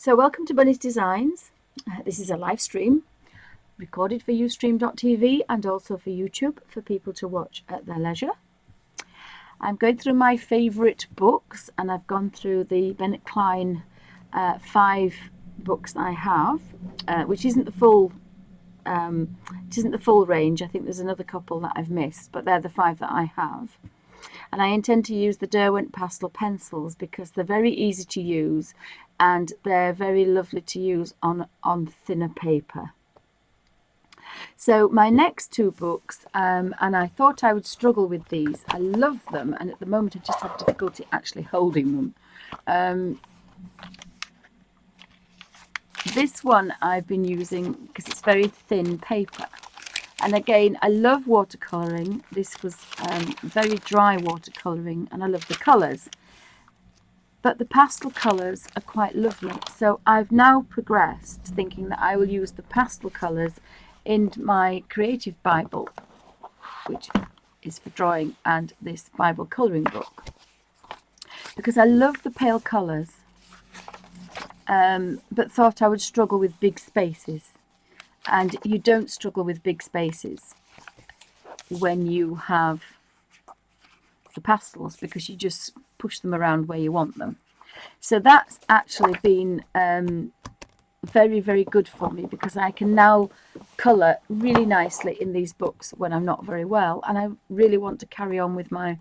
So welcome to Bunny's Designs. This is a live stream recorded for ustream.tv and also for YouTube for people to watch at their leisure. I'm going through my favourite books, and I've gone through the Bennett Klein 5 books that I have, which isn't the full range. I think there's another couple that I've missed, but they're the 5 that I have. And I intend to use the Derwent pastel pencils because they're very easy to use and they're very lovely to use on thinner paper. So my next 2 books, and I thought I would struggle with these. I love them, and at the moment I just have difficulty actually holding them. This one I've been using because it's very thin paper. And again, I love watercolouring. This was very dry watercolouring, and I love the colours. But the pastel colours are quite lovely. So I've now progressed thinking that I will use the pastel colours in my creative Bible, which is for drawing, and this Bible colouring book. Because I love the pale colours, but thought I would struggle with big spaces. And you don't struggle with big spaces when you have the pastels, because you just push them around where you want them. So that's actually been very, very good for me, because I can now colour really nicely in these books when I'm not very well, and I really want to carry on with my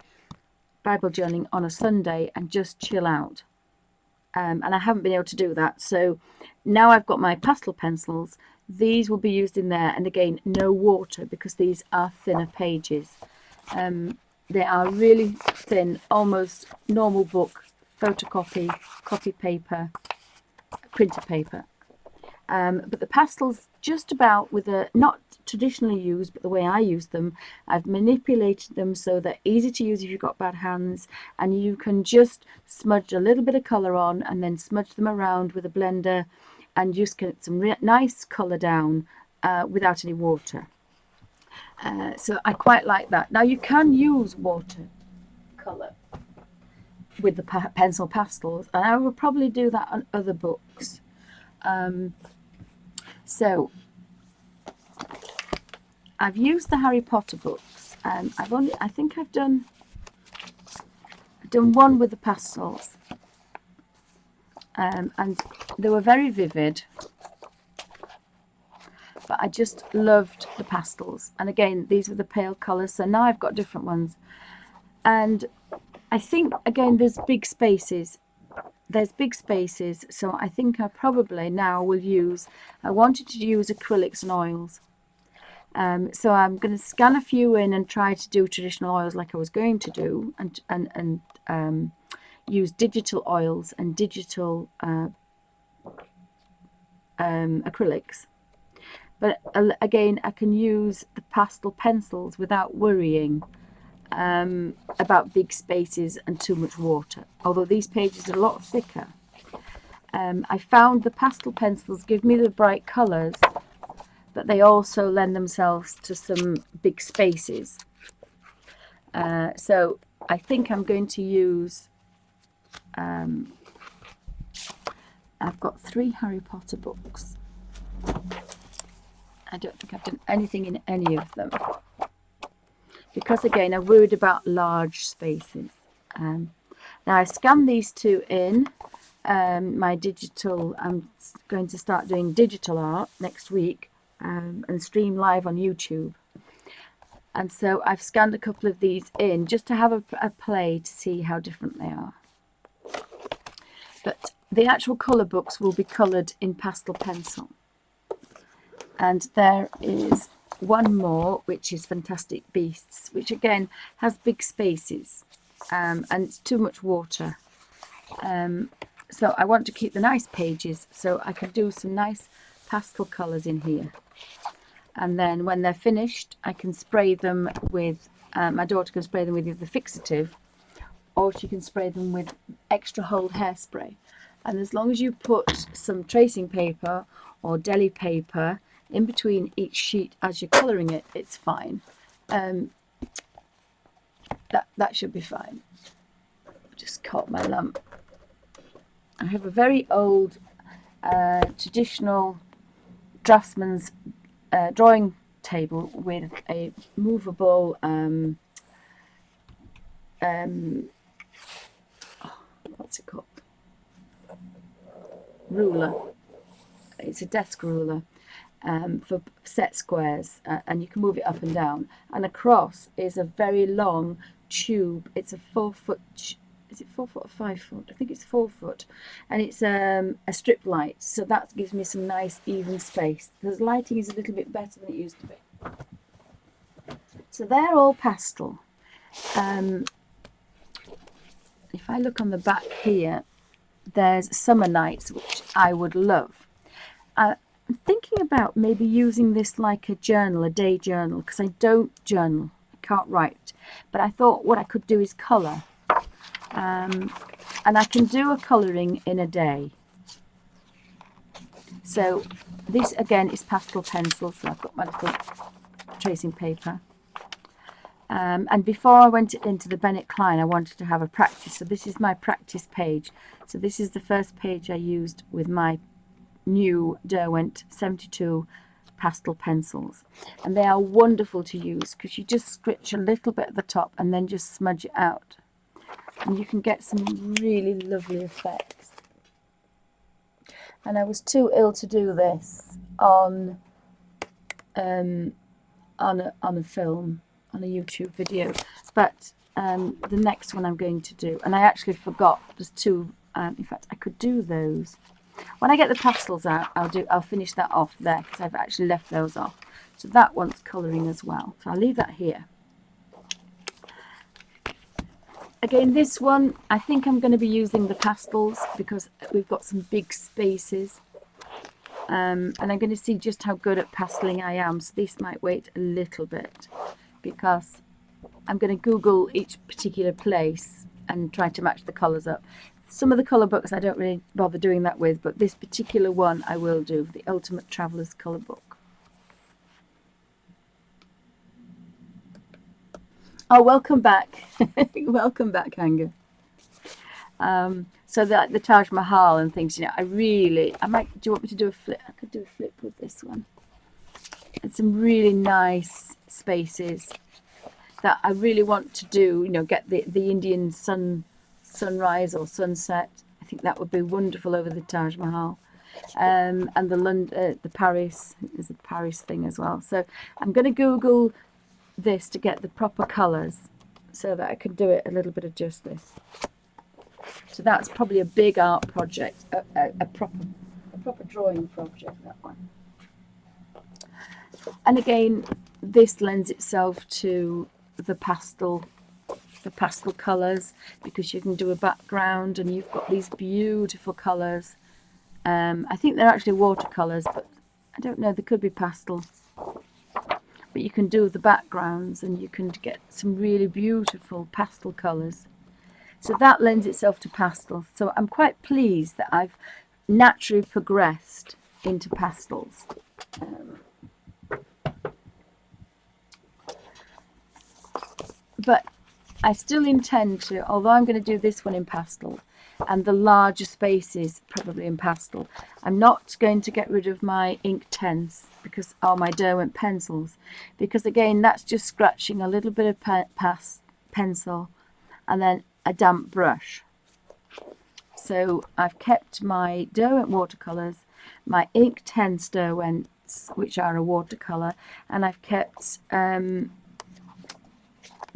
Bible journaling on a Sunday and just chill out. And I haven't been able to do that. So now I've got my pastel pencils. These will be used in there, and again, no water, because these are thinner pages. They are really thin, almost normal book, photocopy, copy paper, printer paper. But the pastels, just about with a, not traditionally used, but the way I use them, I've manipulated them so they're easy to use if you've got bad hands, and you can just smudge a little bit of colour on and then smudge them around with a blender and just get some nice colour down without any water. So I quite like that. Now you can use water colour with the pencil pastels, and I will probably do that on other books. So I've used the Harry Potter books. I think I've done one with the pastels, and they were very vivid. But I just loved the pastels, and again, these were the pale colours. So now I've got different ones, and I think again there's big spaces. So I think I probably now will use, I wanted to use acrylics and oils. So I'm going to scan a few in and try to do traditional oils like I was going to do, and use digital oils and digital acrylics. But again, I can use the pastel pencils without worrying about big spaces and too much water, although these pages are a lot thicker. I found the pastel pencils give me the bright colours, but they also lend themselves to some big spaces. So I think I'm going to use, I've got 3 Harry Potter books. I don't think I've done anything in any of them, because again I worried about large spaces. Now I've scanned these 2 in my digital. I'm going to start doing digital art next week and stream live on YouTube, and so I've scanned a couple of these in just to have a play to see how different they are. But the actual colour books will be coloured in pastel pencil. And there is one more, which is Fantastic Beasts, which again has big spaces, and it's too much water. So I want to keep the nice pages, so I can do some nice pastel colours in here. And then when they're finished, I can spray them with, my daughter can spray them with either fixative, or she can spray them with extra hold hairspray. And as long as you put some tracing paper or deli paper in between each sheet as you're colouring it, it's fine. That should be fine. Just caught my lamp. I have a very old traditional draftsman's drawing table with a movable what's it called, ruler. It's a desk ruler for set squares, and you can move it up and down, and across is a very long tube. It's a 4 foot, is it 4 foot or 5 foot? I think it's 4 foot, and it's a strip light, so that gives me some nice even space. The lighting is a little bit better than it used to be. So they're all pastel. If I look on the back here, there's Summer Nights, which I would love. I'm thinking about maybe using this like a journal, a day journal, because I don't journal, I can't write. But I thought what I could do is colour. And I can do a colouring in a day. So this again is pastel pencil, so I've got my little tracing paper. And before I went into the Bennett Klein, I wanted to have a practice. So this is my practice page. So this is the first page I used with my new Derwent 72 pastel pencils. And they are wonderful to use because you just scratch a little bit at the top and then just smudge it out. And you can get some really lovely effects. And I was too ill to do this on a film, on a YouTube video, but the next one I'm going to do, and I actually forgot, there's two, in fact I could do those when I get the pastels out. I'll finish that off there because I've actually left those off. So that one's colouring as well, so I'll leave that here. Again, this one I think I'm going to be using the pastels because we've got some big spaces, and I'm going to see just how good at pasteling I am. So this might wait a little bit, because I'm going to Google each particular place and try to match the colours up. Some of the colour books I don't really bother doing that with, but this particular one I will do, the Ultimate Traveller's Colour Book. Oh, welcome back. Welcome back, Hanga. So that the Taj Mahal and things, you know, I might, do you want me to do a flip? I could do a flip with this one. And some really nice spaces that I really want to do, you know, get the Indian sunrise or sunset. I think that would be wonderful over the Taj Mahal. And the Paris, there's a Paris thing as well. So I'm going to Google this to get the proper colours so that I can do it a little bit of justice. So that's probably a big art project, a proper drawing project, that one. And again, this lends itself to the pastel colours, because you can do a background and you've got these beautiful colours. I think they're actually watercolours, but I don't know, they could be pastel. But you can do the backgrounds and you can get some really beautiful pastel colours. So that lends itself to pastel. So I'm quite pleased that I've naturally progressed into pastels. But I still intend to, although I'm going to do this one in pastel and the larger spaces probably in pastel, I'm not going to get rid of my ink tents because are my Derwent pencils, because again that's just scratching a little bit of pencil and then a damp brush. So I've kept my Derwent watercolours, my ink tents Derwents, which are a watercolour, and I've kept the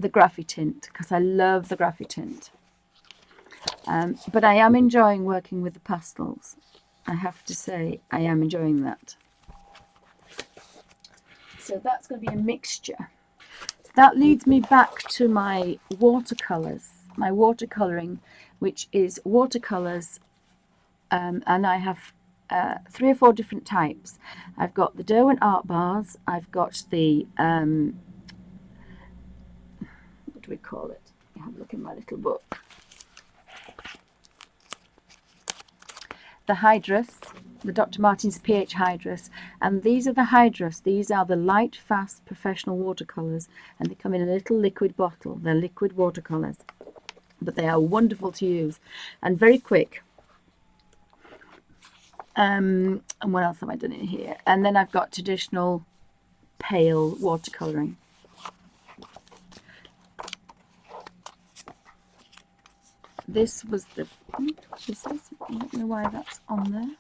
Graphitint because I love the Graphitint. But I am enjoying working with the pastels. I have to say I am enjoying that. So that's going to be a mixture. So that leads me back to my watercolours, my watercolouring, which is watercolours, and I have 3 or 4 different types. I've got the Derwent art bars, I've got the what do we call it? I have a look in my little book. The Hydrus, the Dr. Martens pH Hydrus, and these are the Hydrus. These are the light, fast, professional watercolours, and they come in a little liquid bottle. They're liquid watercolours, but they are wonderful to use and very quick. And what else have I done in here? And then I've got traditional pale watercolouring. This was the, this is, I don't know why that's on there.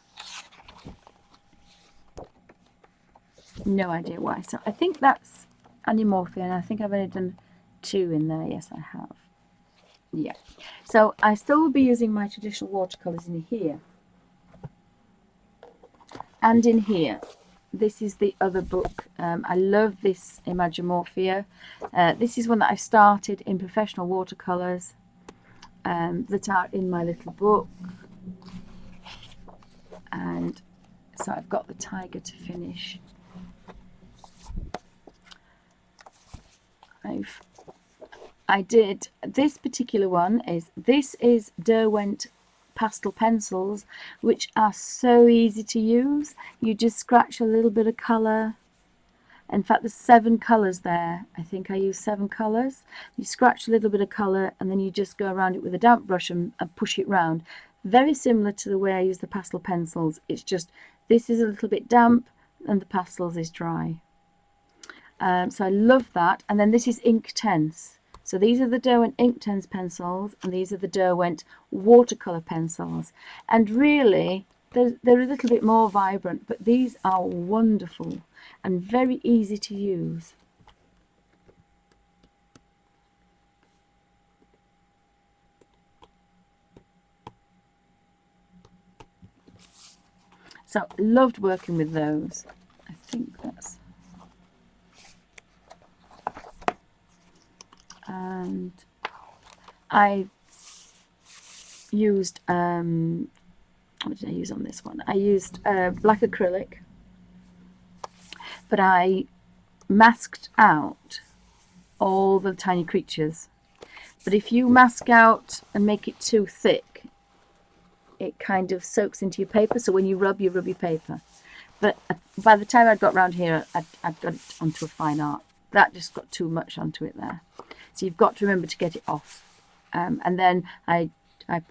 No idea why. So I think that's Animorphia, and I think I've only done 2 in there. Yes, I have. Yeah. So I still will be using my traditional watercolours in here. And in here. This is the other book. I love this Imagimorphia. This is one that I started in professional watercolours that are in my little book. And so I've got the tiger to finish. I did this particular one this is Derwent pastel pencils, which are so easy to use. You just scratch a little bit of colour. In fact, there's 7 colours there. I think I used 7 colours. You scratch a little bit of colour and then you just go around it with a damp brush and push it round. Very similar to the way I use the pastel pencils. It's just this is a little bit damp and the pastels is dry. So I love that. And then this is Inktense. So these are the Derwent Inktense pencils and these are the Derwent watercolour pencils. And really, they're a little bit more vibrant, but these are wonderful and very easy to use. So loved working with those. I think that's... And I used, what did I use on this one? I used black acrylic, but I masked out all the tiny creatures. But if you mask out and make it too thick, it kind of soaks into your paper. So when you rub your paper. But by the time I got round here, I'd got it onto a fine art. That just got too much onto it there. So you've got to remember to get it off. And then I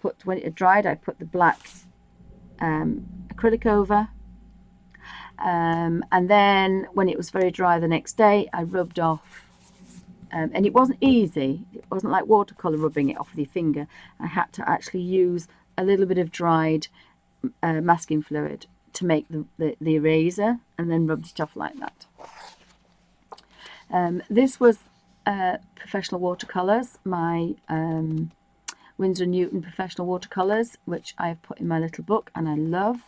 put, when it had dried, I put the black acrylic over. And then when it was very dry the next day, I rubbed off. And it wasn't easy. It wasn't like watercolour rubbing it off with your finger. I had to actually use a little bit of dried masking fluid to make the eraser, and then rubbed it off like that. This was professional watercolours, my Winsor & Newton professional watercolours, which I've put in my little book and I love.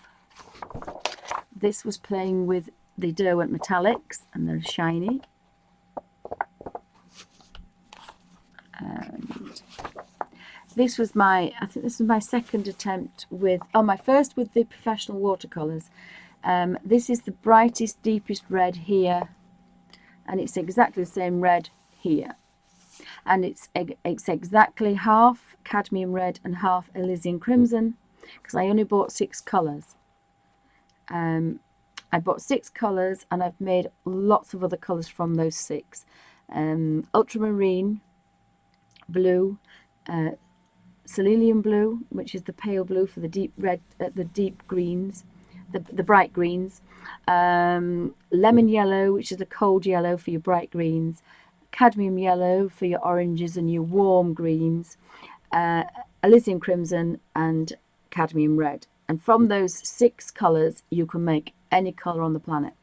This was playing with the Derwent metallics, and they're shiny. And this was my, I think this was my second attempt with, oh, my first with the professional watercolours. This is the brightest, deepest red here, and it's exactly the same red here. And it's exactly half cadmium red and half Elysian crimson, because I only bought 6 colours. I bought 6 colours, and I've made lots of other colours from those 6. Ultramarine blue, cerulean blue, which is the pale blue for the deep red, the deep greens, the bright greens, lemon yellow, which is the cold yellow for your bright greens, cadmium yellow for your oranges and your warm greens, Elysian crimson and cadmium red. And from those 6 colours you can make any colour on the planet.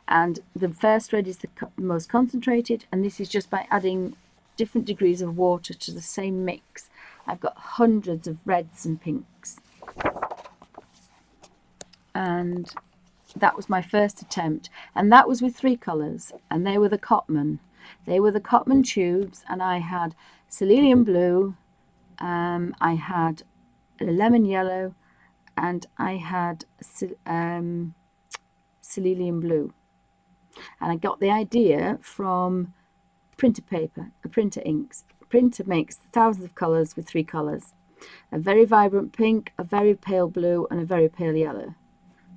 And the first red is the most concentrated, and this is just by adding different degrees of water to the same mix. I've got hundreds of reds and pinks. And that was my first attempt, and that was with 3 colours, and they were the Cotman. They were the Cotman tubes, and I had cerulean blue, I had lemon yellow, and I had cerulean blue. And I got the idea from printer paper, printer inks. A printer makes thousands of colours with 3 colours. A very vibrant pink, a very pale blue, and a very pale yellow.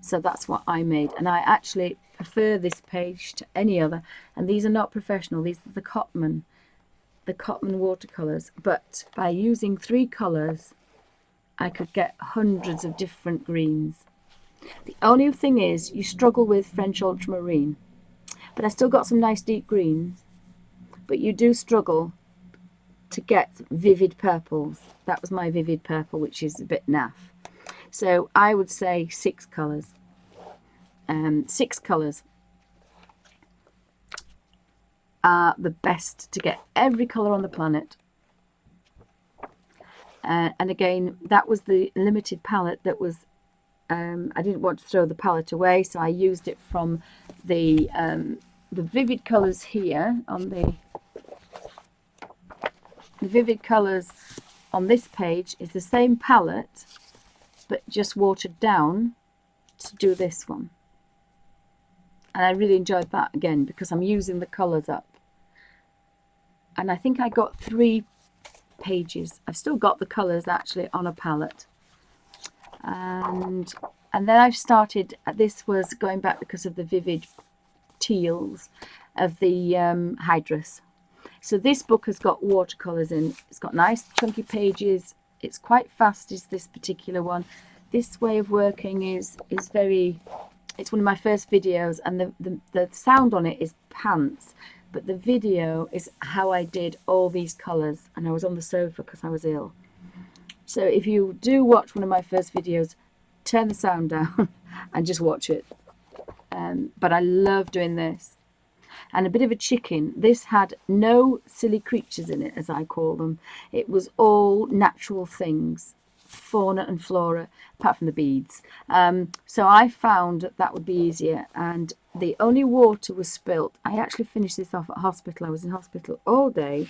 So that's what I made, and I actually prefer this page to any other. And these are not professional, these are the Cotman watercolours. But by using 3 colours, I could get hundreds of different greens. The only thing is you struggle with French ultramarine, but I still got some nice deep greens, but you do struggle to get vivid purples. That was my vivid purple, which is a bit naff. So I would say 6 colours. 6 colours are the best to get every colour on the planet. And again, that was the limited palette that was, I didn't want to throw the palette away, so I used it from the vivid colours here on the vivid colours on this page is the same palette, but just watered down to do this one. And I really enjoyed that again because I'm using the colours up. And I think I got 3 pages. I've still got the colours actually on a palette. And then I've started, this was going back because of the vivid teals of the Hydrus. So this book has got watercolours in. It's got nice chunky pages. It's quite fast, is this particular one. This way of working is very, it's one of my first videos, and the sound on it is pants, but the video is how I did all these colours, and I was on the sofa because I was ill. So if you do watch one of my first videos, turn the sound down and just watch it. But I love doing this. And a bit of a chicken. This had no silly creatures in it, as I call them. It was all natural things, fauna and flora, apart from the beads. So I found that would be easier, and the only water was spilt. I actually finished this off at hospital. I was in hospital all day,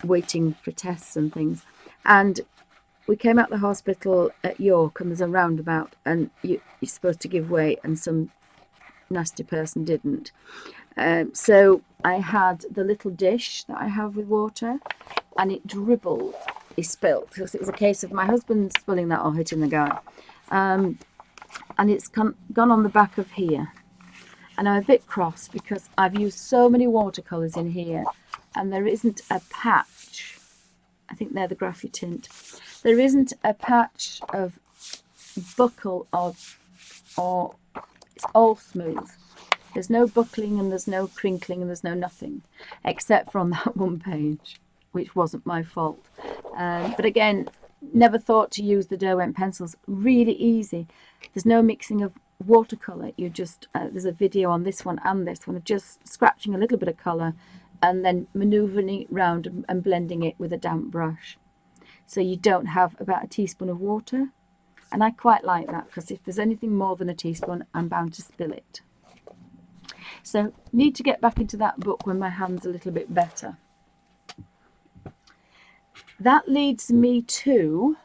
waiting for tests and things. And we came out the hospital at York, and there's a roundabout, and you're supposed to give way, and some nasty person didn't. So I had the little dish that I have with water, and it dribbled, it spilt, because it was a case of my husband spilling that or hitting the guy. And it's gone on the back of here. And I'm a bit cross because I've used so many watercolours in here, and there isn't a patch. I think they're the Graffy tint. There isn't a patch of buckle or it's all smooth. There's no buckling, and there's no crinkling, and there's no nothing, except for on that one page, which wasn't my fault. But again, never thought to use the Derwent pencils. Really easy. There's no mixing of watercolour. You just there's a video on this one and this one of just scratching a little bit of colour and then manoeuvring it round and blending it with a damp brush. So you don't have about a teaspoon of water. And I quite like that, because if there's anything more than a teaspoon, I'm bound to spill it. So need to get back into that book when my hand's a little bit better. That leads me to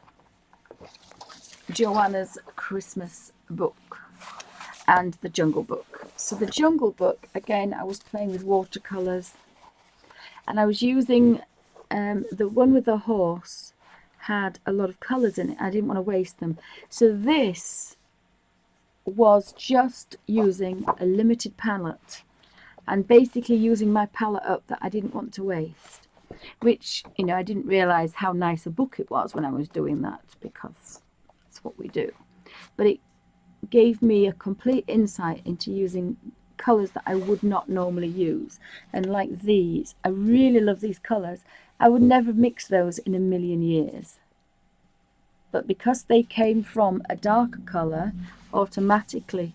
Joanna's Christmas book and the Jungle Book. So the Jungle Book, again, I was playing with watercolours, and I was using the one with the horse had a lot of colours in it. I didn't want to waste them. So this was just using a limited palette and basically using my palette up that I didn't want to waste, which, you know, I didn't realise how nice a book it was when I was doing that, because that's what we do. But it gave me a complete insight into using colours that I would not normally use. And like these, I really love these colours. I would never mix those in a million years. But because they came from a darker colour, automatically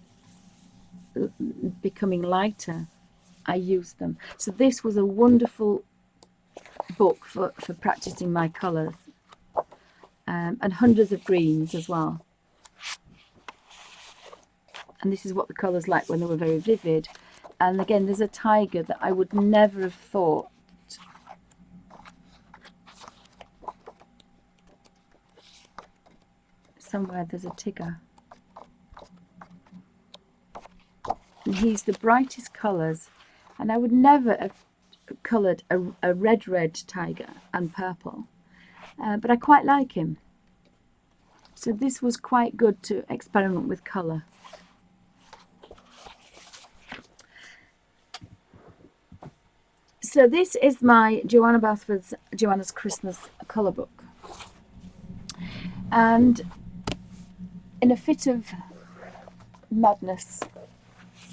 becoming lighter, I used them. So this was a wonderful book for practicing my colours. And hundreds of greens as well. And this is what the colours like when they were very vivid. And again, there's a tiger that I would never have thought somewhere there's a tiger, and he's the brightest colours, and I would never have coloured a red tiger and purple, but I quite like him. So this was quite good to experiment with colour. So this is my Joanna Basford's Joanna's Christmas colour book, and in a fit of madness,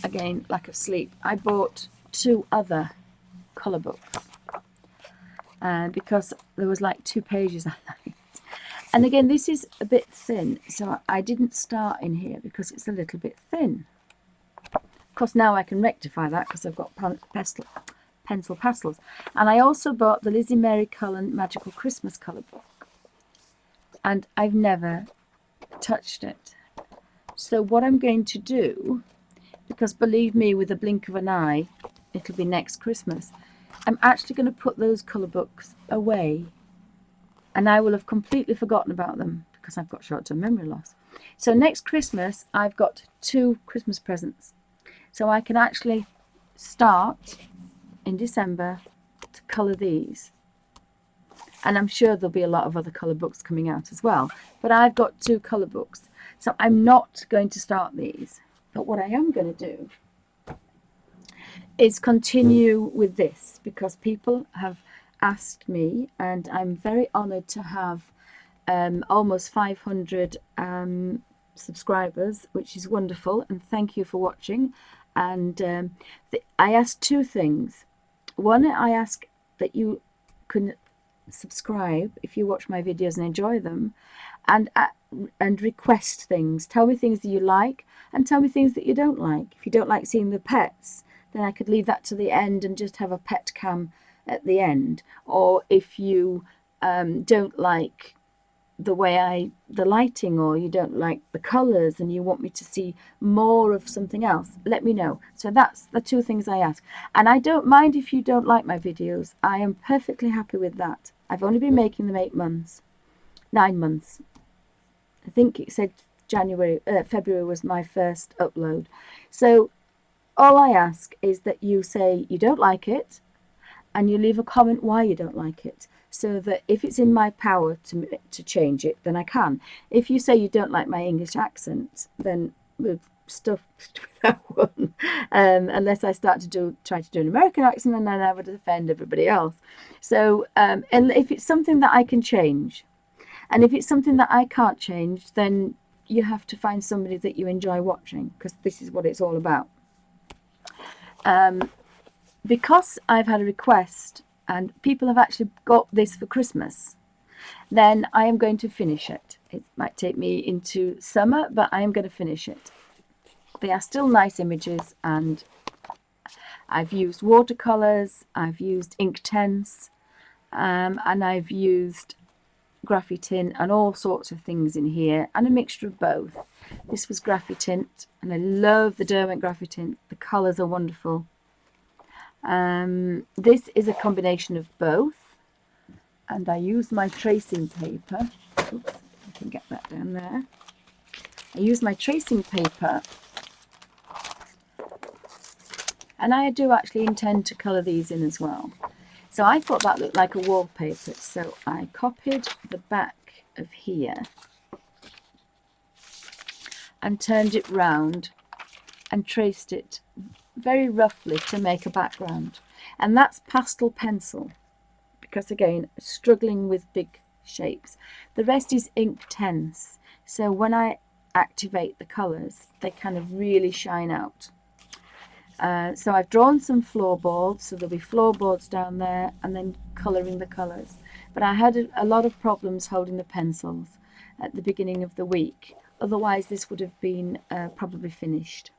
again, lack of sleep, I bought 2 other colour books because there was like 2 pages I liked. And again, this is a bit thin, so I didn't start in here because it's a little bit thin. Of course, now I can rectify that because I've got pencil pastels. And I also bought the Lizzie Mary Cullen Magical Christmas colour book, and I've never touched it. So what I'm going to do, because believe me, with a blink of an eye it'll be next Christmas, I'm actually going to put those colour books away, and I will have completely forgotten about them because I've got short-term memory loss. So next Christmas I've got 2 Christmas presents, so I can actually start in December to colour these. And I'm sure there'll be a lot of other colour books coming out as well, but I've got 2 colour books, so I'm not going to start these. But what I am going to do is continue with this, because people have asked me, and I'm very honoured to have almost 500 subscribers, which is wonderful, and thank you for watching. And I asked 2 things. One, I ask that you can subscribe if you watch my videos and enjoy them, and request things. Tell me things that you like, and tell me things that you don't like. If you don't like seeing the pets, then I could leave that to the end and just have a pet cam at the end. Or if you don't like the lighting, or you don't like the colors and you want me to see more of something else, let me know. So that's the 2 things I ask. And I don't mind if you don't like my videos. I am perfectly happy with that. I've only been making them 9 months. I think it said February was my first upload. So all I ask is that you say you don't like it, and you leave a comment why you don't like it, so that if it's in my power to change it, then I can. If you say you don't like my English accent, then we've stuffed with that one. Unless I start to try to do an American accent, and then I would offend everybody else. So, and if it's something that I can change, and if it's something that I can't change, then you have to find somebody that you enjoy watching, because this is what it's all about. Because I've had a request and people have actually got this for Christmas, then I am going to finish it. It might take me into summer, but I am going to finish it. They are still nice images, and I've used watercolors, I've used Inktense, and I've used graphitint and all sorts of things in here, and a mixture of both. This was graphitint, and I love the Derwent graphitint. The colours are wonderful. This is a combination of both, and I use my tracing paper. Oops, I can get that down there. I use my tracing paper, and I do actually intend to colour these in as well. So I thought that looked like a wallpaper, so I copied the back of here and turned it round and traced it very roughly to make a background. And that's pastel pencil, because again, struggling with big shapes. The rest is Inktense, so when I activate the colours, they kind of really shine out. So I've drawn some floorboards, so there'll be floorboards down there, and then colouring the colours. But I had a lot of problems holding the pencils at the beginning of the week, otherwise this would have been probably finished.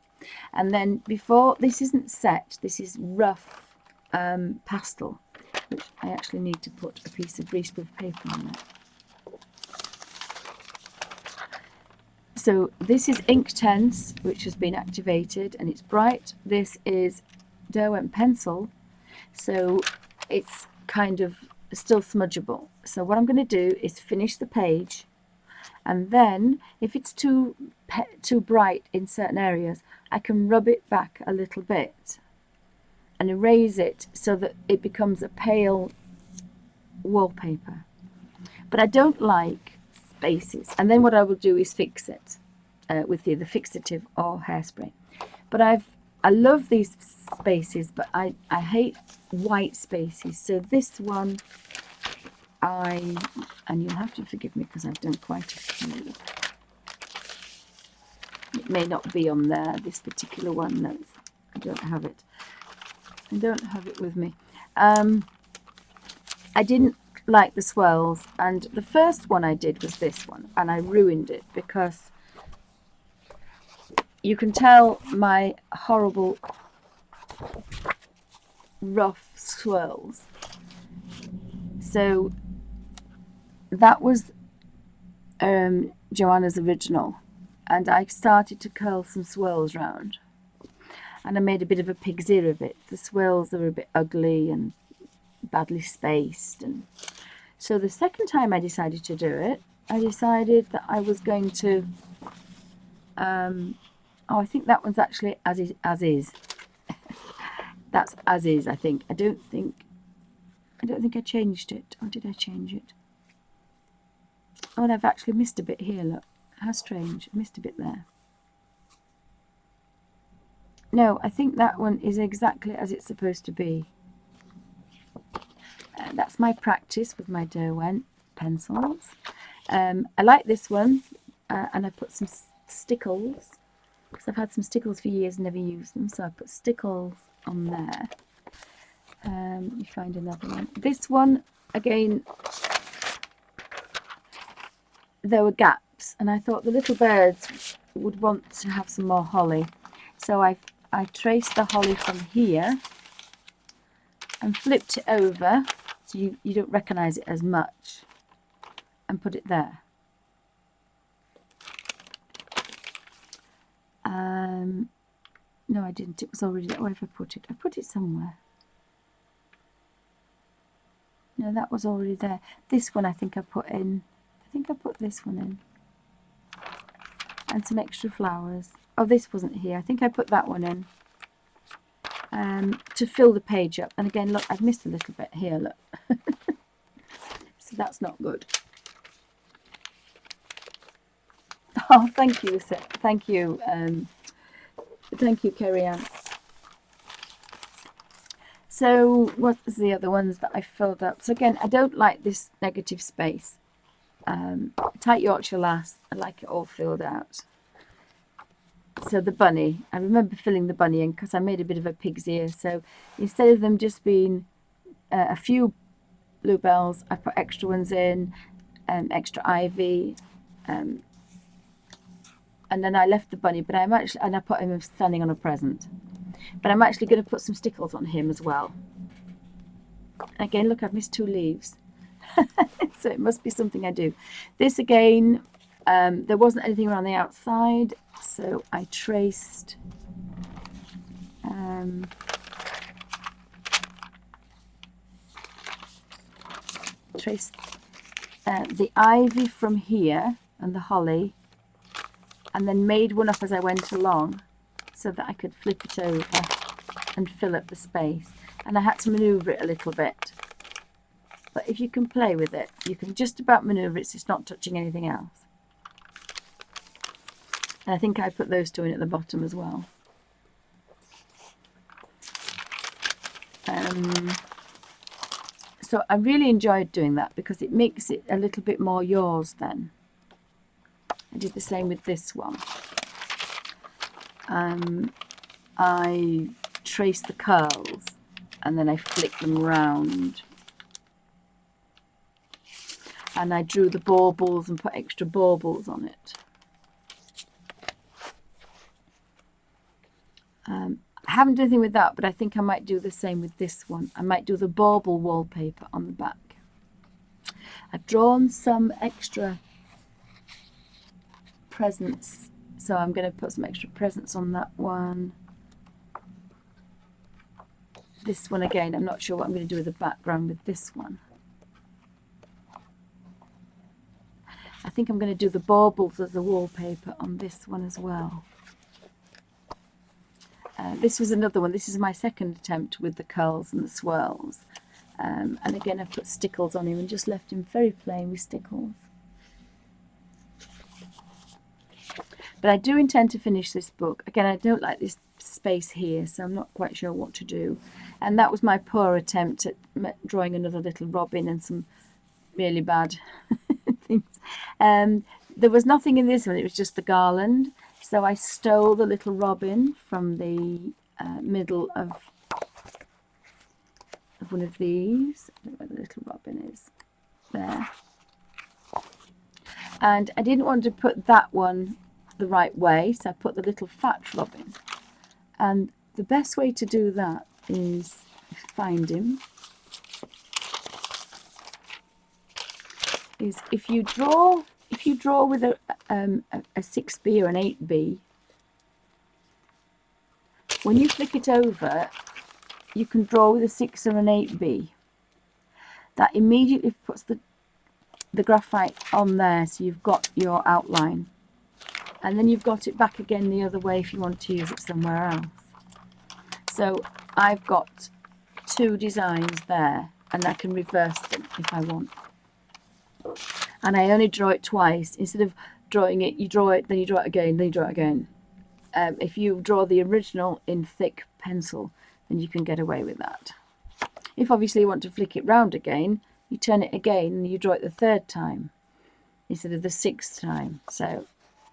And then before, this isn't set, this is rough pastel, which I actually need to put a piece of greaseproof paper on there. So this is Inktense, which has been activated, and it's bright. This is Derwent pencil, so it's kind of still smudgeable. So what I'm going to do is finish the page, and then if it's too bright in certain areas, I can rub it back a little bit and erase it so that it becomes a pale wallpaper. But I don't like spaces, and then what I will do is fix it with either fixative or hairspray. But I love these spaces, but I hate white spaces. So this one, and you'll have to forgive me because I've done quite a few. It may not be on there, this particular one. That's, I don't have it. I don't have it with me. I didn't like the swirls, and the first one I did was this one, and I ruined it because you can tell my horrible rough swirls. So that was Joanna's original, and I started to curl some swirls round, and I made a bit of a pig's ear of it. The swirls are a bit ugly and badly spaced, and so the second time I decided to do it, I decided that I was going to oh, I think that one's actually as is. That's as is, I think. I don't think I changed it. Or did I change it? Oh, and I've actually missed a bit here, look. How strange. I missed a bit there. No, I think that one is exactly as it's supposed to be. That's my practice with my Derwent pencils. I like this one, and I put some stickles, because I've had some stickles for years and never used them, so I put stickles on there. Let me find another one. This one, again, there were gaps, and I thought the little birds would want to have some more holly. So I traced the holly from here and flipped it over so you don't recognise it as much, and put it there. No, I didn't. It was already there. Where have I put it? I put it somewhere. No, that was already there. This one I think I put in. I think I put this one in. And some extra flowers. Oh, this wasn't here. I think I put that one in. To fill the page up. And again, look, I've missed a little bit here, look. So that's not good. Oh, thank you, thank you. Thank you, Kerry Ann. So what was the other ones that I filled up? So again, I don't like this negative space. Tight Yorkshire Lass, I like it all filled out. So the bunny, I remember filling the bunny in because I made a bit of a pig's ear. So instead of them just being a few bluebells, I put extra ones in, extra ivy, and then I left the bunny, but I put him standing on a present. But I'm actually going to put some stickles on him as well. Again, look, I've missed 2 leaves. So it must be something I do. This again, there wasn't anything around the outside, so I traced the ivy from here and the holly, and then made one up as I went along so that I could flip it over and fill up the space. And I had to manoeuvre it a little bit. But if you can play with it, you can just about manoeuvre it so it's not touching anything else. And I think I put those 2 in at the bottom as well. So I really enjoyed doing that because it makes it a little bit more yours then. I did the same with this one. I traced the curls and then I flicked them round. And I drew the baubles and put extra baubles on it. I haven't done anything with that, but I think I might do the same with this one. I might do the bauble wallpaper on the back. I've drawn some extra presents, so I'm going to put some extra presents on that one. This one again, I'm not sure what I'm going to do with the background with this one. I think I'm going to do the baubles as a wallpaper on this one as well. This was another one. This is my second attempt with the curls and the swirls. And again, I've put stickles on him and just left him very plain with stickles. But I do intend to finish this book. Again, I don't like this space here, so I'm not quite sure what to do. And that was my poor attempt at drawing another little robin and some really bad things. There was nothing in this one, it was just the garland. So I stole the little robin from the middle of one of these. I don't know where the little robin is. There. And I didn't want to put that one the right way, so I put the little fat robin. And the best way to do that is find him. Is if you draw with a 6B or an 8B, when you flick it over, you can draw with a 6 or an 8B. That immediately puts the graphite on there, so you've got your outline, and then you've got it back again the other way if you want to use it somewhere else. So I've got 2 designs there, and I can reverse them if I want. And I only draw it twice. Instead of drawing it, you draw it, then you draw it again, then you draw it again. If you draw the original in thick pencil, then you can get away with that. If obviously you want to flick it round again, you turn it again and you draw it the 3rd time instead of the 6th time. So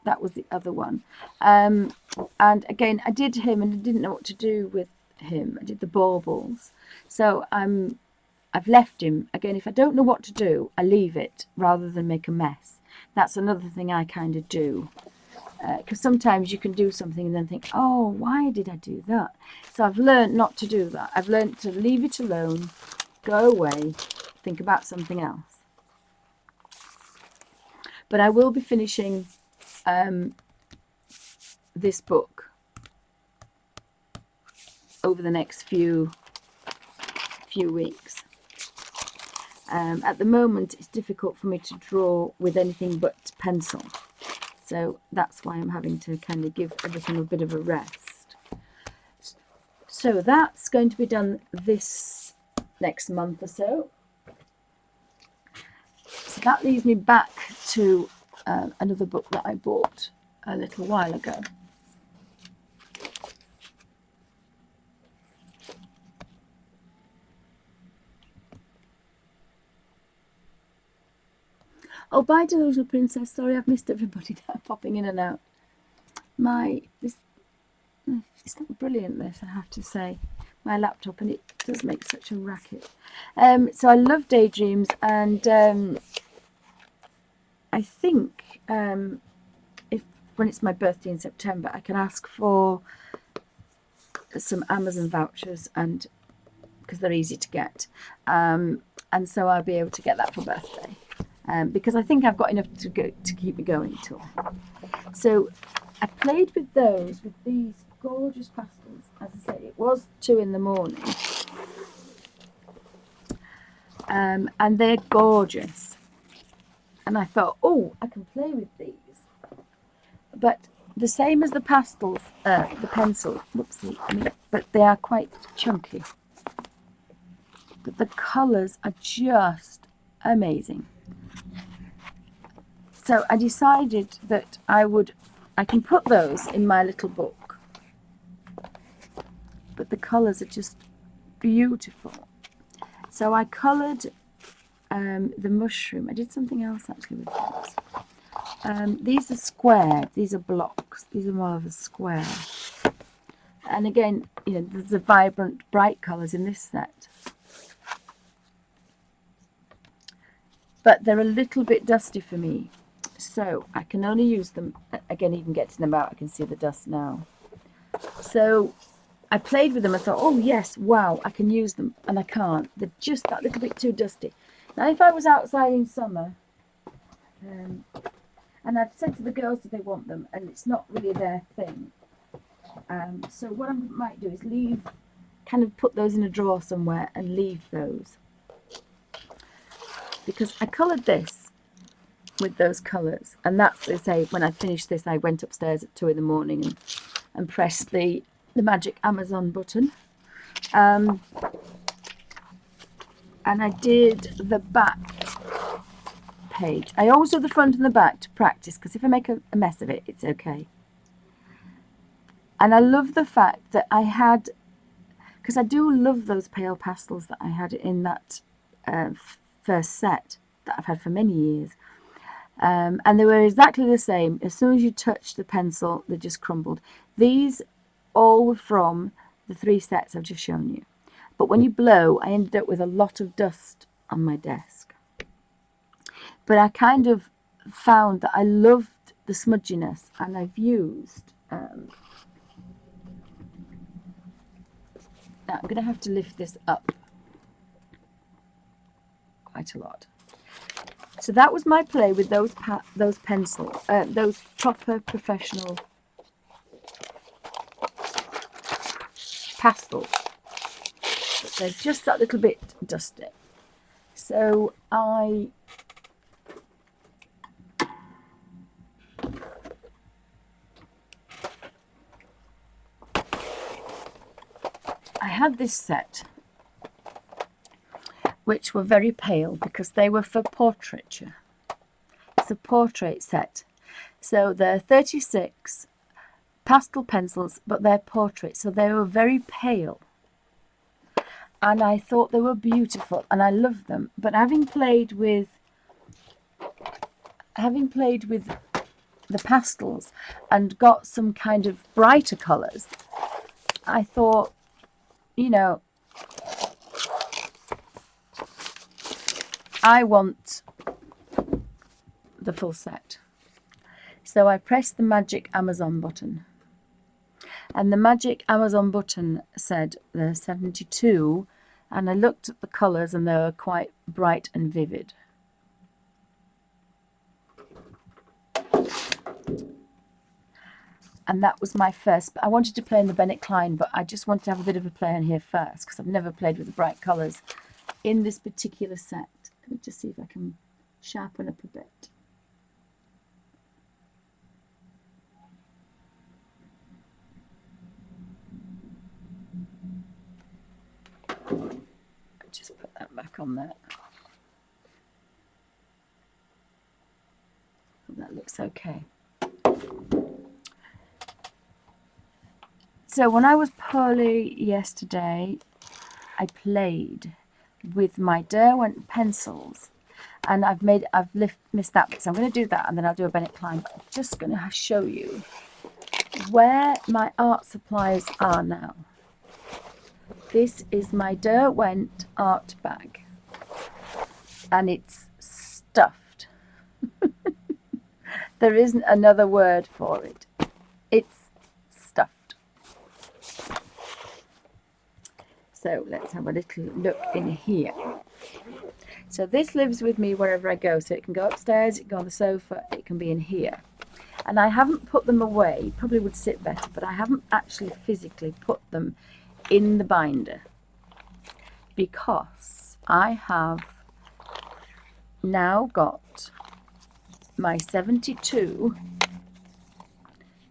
that was the other one. And again, I did him and I didn't know what to do with him. I did the baubles. So I've left him. Again, if I don't know what to do, I leave it rather than make a mess. That's another thing I kind of do. Because sometimes you can do something and then think, oh, why did I do that? So I've learned not to do that. I've learned to leave it alone, go away, think about something else. But I will be finishing this book over the next few weeks. At the moment, it's difficult for me to draw with anything but pencil. So that's why I'm having to kind of give everything a bit of a rest. So that's going to be done this next month or so. So that leads me back to another book that I bought a little while ago. Oh, bye, Delusional Princess. Sorry, I've missed everybody now, popping in and out. It's not brilliant, this, I have to say. My laptop, and it does make such a racket. So I love daydreams, and I think when it's my birthday in September, I can ask for some Amazon vouchers, and because they're easy to get, and so I'll be able to get that for birthday. Because I think I've got enough to keep me going till. So I played with these gorgeous pastels. As I say, it was 2 in the morning, and they're gorgeous. And I thought, oh, I can play with these. But the same as the pastels, the pencil. Whoopsie, but they are quite chunky. But the colours are just amazing. So I decided that I can put those in my little book, but the colours are just beautiful. So I coloured the mushroom. I did something else actually with those. These are squared. These are blocks. These are more of a square. And again, there's a vibrant, bright colours in this set. But they're a little bit dusty for me. So I can only use them, again, even getting them out, I can see the dust now. So I played with them and thought, oh yes, wow, I can use them, and I can't. They're just that little bit too dusty. Now if I was outside in summer, and I've said to the girls that they want them, and it's not really their thing. So what I might do is put those in a drawer somewhere and leave those. Because I coloured this with those colours, and that's, they say, when I finished this, I went upstairs at 2 in the morning and pressed the magic Amazon button, and I did the back page. I always do the front and the back to practice, because if I make a mess of it, it's okay. And I love the fact that I had, because I do love those pale pastels that I had in that first set that I've had for many years. And they were exactly the same. As soon as you touched the pencil, they just crumbled. These all were from the 3 sets I've just shown you. But when you blow, I ended up with a lot of dust on my desk. But I kind of found that I loved the smudginess, and I've used... now I'm going to have to lift this up quite a lot. So that was my play with those pencils, those proper professional pastels. But they're just that little bit dusty. So I had this set, which were very pale because they were for portraiture. It's a portrait set. So they're 36 pastel pencils, but they're portraits, so they were very pale. And I thought they were beautiful, and I loved them. But having played with the pastels and got some kind of brighter colours, I thought, you know, I want the full set. So I pressed the magic Amazon button, and the magic Amazon button said there's 72, and I looked at the colours and they were quite bright and vivid. And that was my first. I wanted to play in the Bennett Klein, but I just wanted to have a bit of a play on here first because I've never played with the bright colours in this particular set. Let me just see if I can sharpen up a bit. Just put that back on there. That looks okay. So when I was poorly yesterday, I played with my Derwent pencils, and I've missed that bit, so I'm going to do that and then I'll do a Bennett Klein. But I'm just going to show you where my art supplies are now. This is my Derwent art bag, and it's stuffed. There isn't another word for it. It's stuffed. So let's have a little look in here. So this lives with me wherever I go. So it can go upstairs, it can go on the sofa, it can be in here. And I haven't put them away, probably would sit better, but I haven't actually physically put them in the binder because I have now got my 72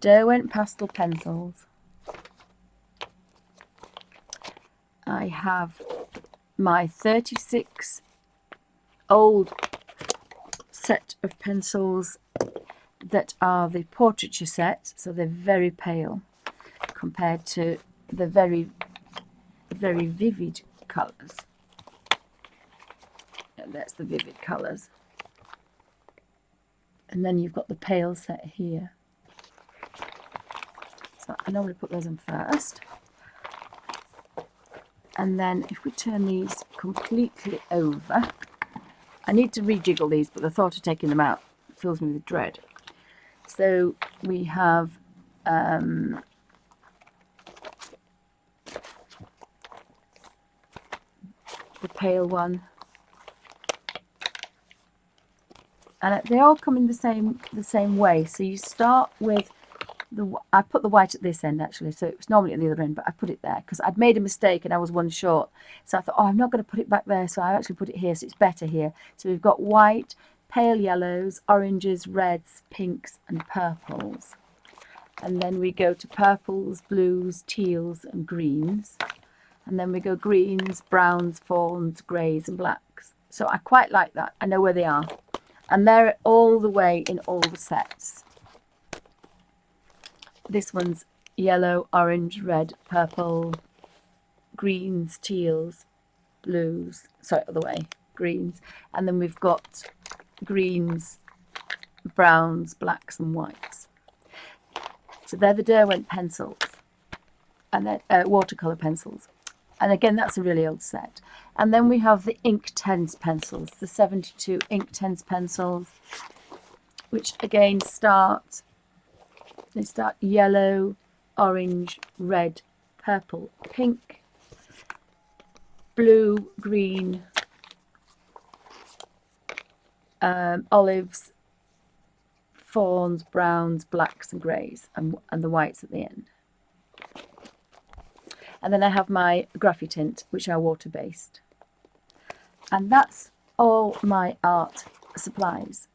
Derwent pastel pencils. I have my 36 old set of pencils that are the portraiture set, so they're very pale compared to the very, very vivid colours. And that's the vivid colours. And then you've got the pale set here. So I normally put those in first. And then if we turn these completely over, I need to rejiggle these, but the thought of taking them out fills me with dread. So we have the pale one, and they all come in the same way. So you start with I put the white at this end actually, so it was normally at the other end, but I put it there because I'd made a mistake and I was one short. So I thought, oh, I'm not going to put it back there, so I actually put it here, so it's better here. So we've got white, pale yellows, oranges, reds, pinks and purples. And then we go to purples, blues, teals and greens. And then we go greens, browns, fawns, greys and blacks. So I quite like that. I know where they are. And they're all the way in all the sets. This one's yellow, orange, red, purple, greens, teals, blues, sorry, other way, greens. And then we've got greens, browns, blacks and whites. So they're the Derwent pencils, and then watercolor pencils. And again, that's a really old set. And then we have the Inktense pencils, the 72 Inktense pencils, which again they start yellow, orange, red, purple, pink, blue, green, olives, fawns, browns, blacks and greys, and the whites at the end. And then I have my Graphitint, which are water-based. And that's all my art supplies.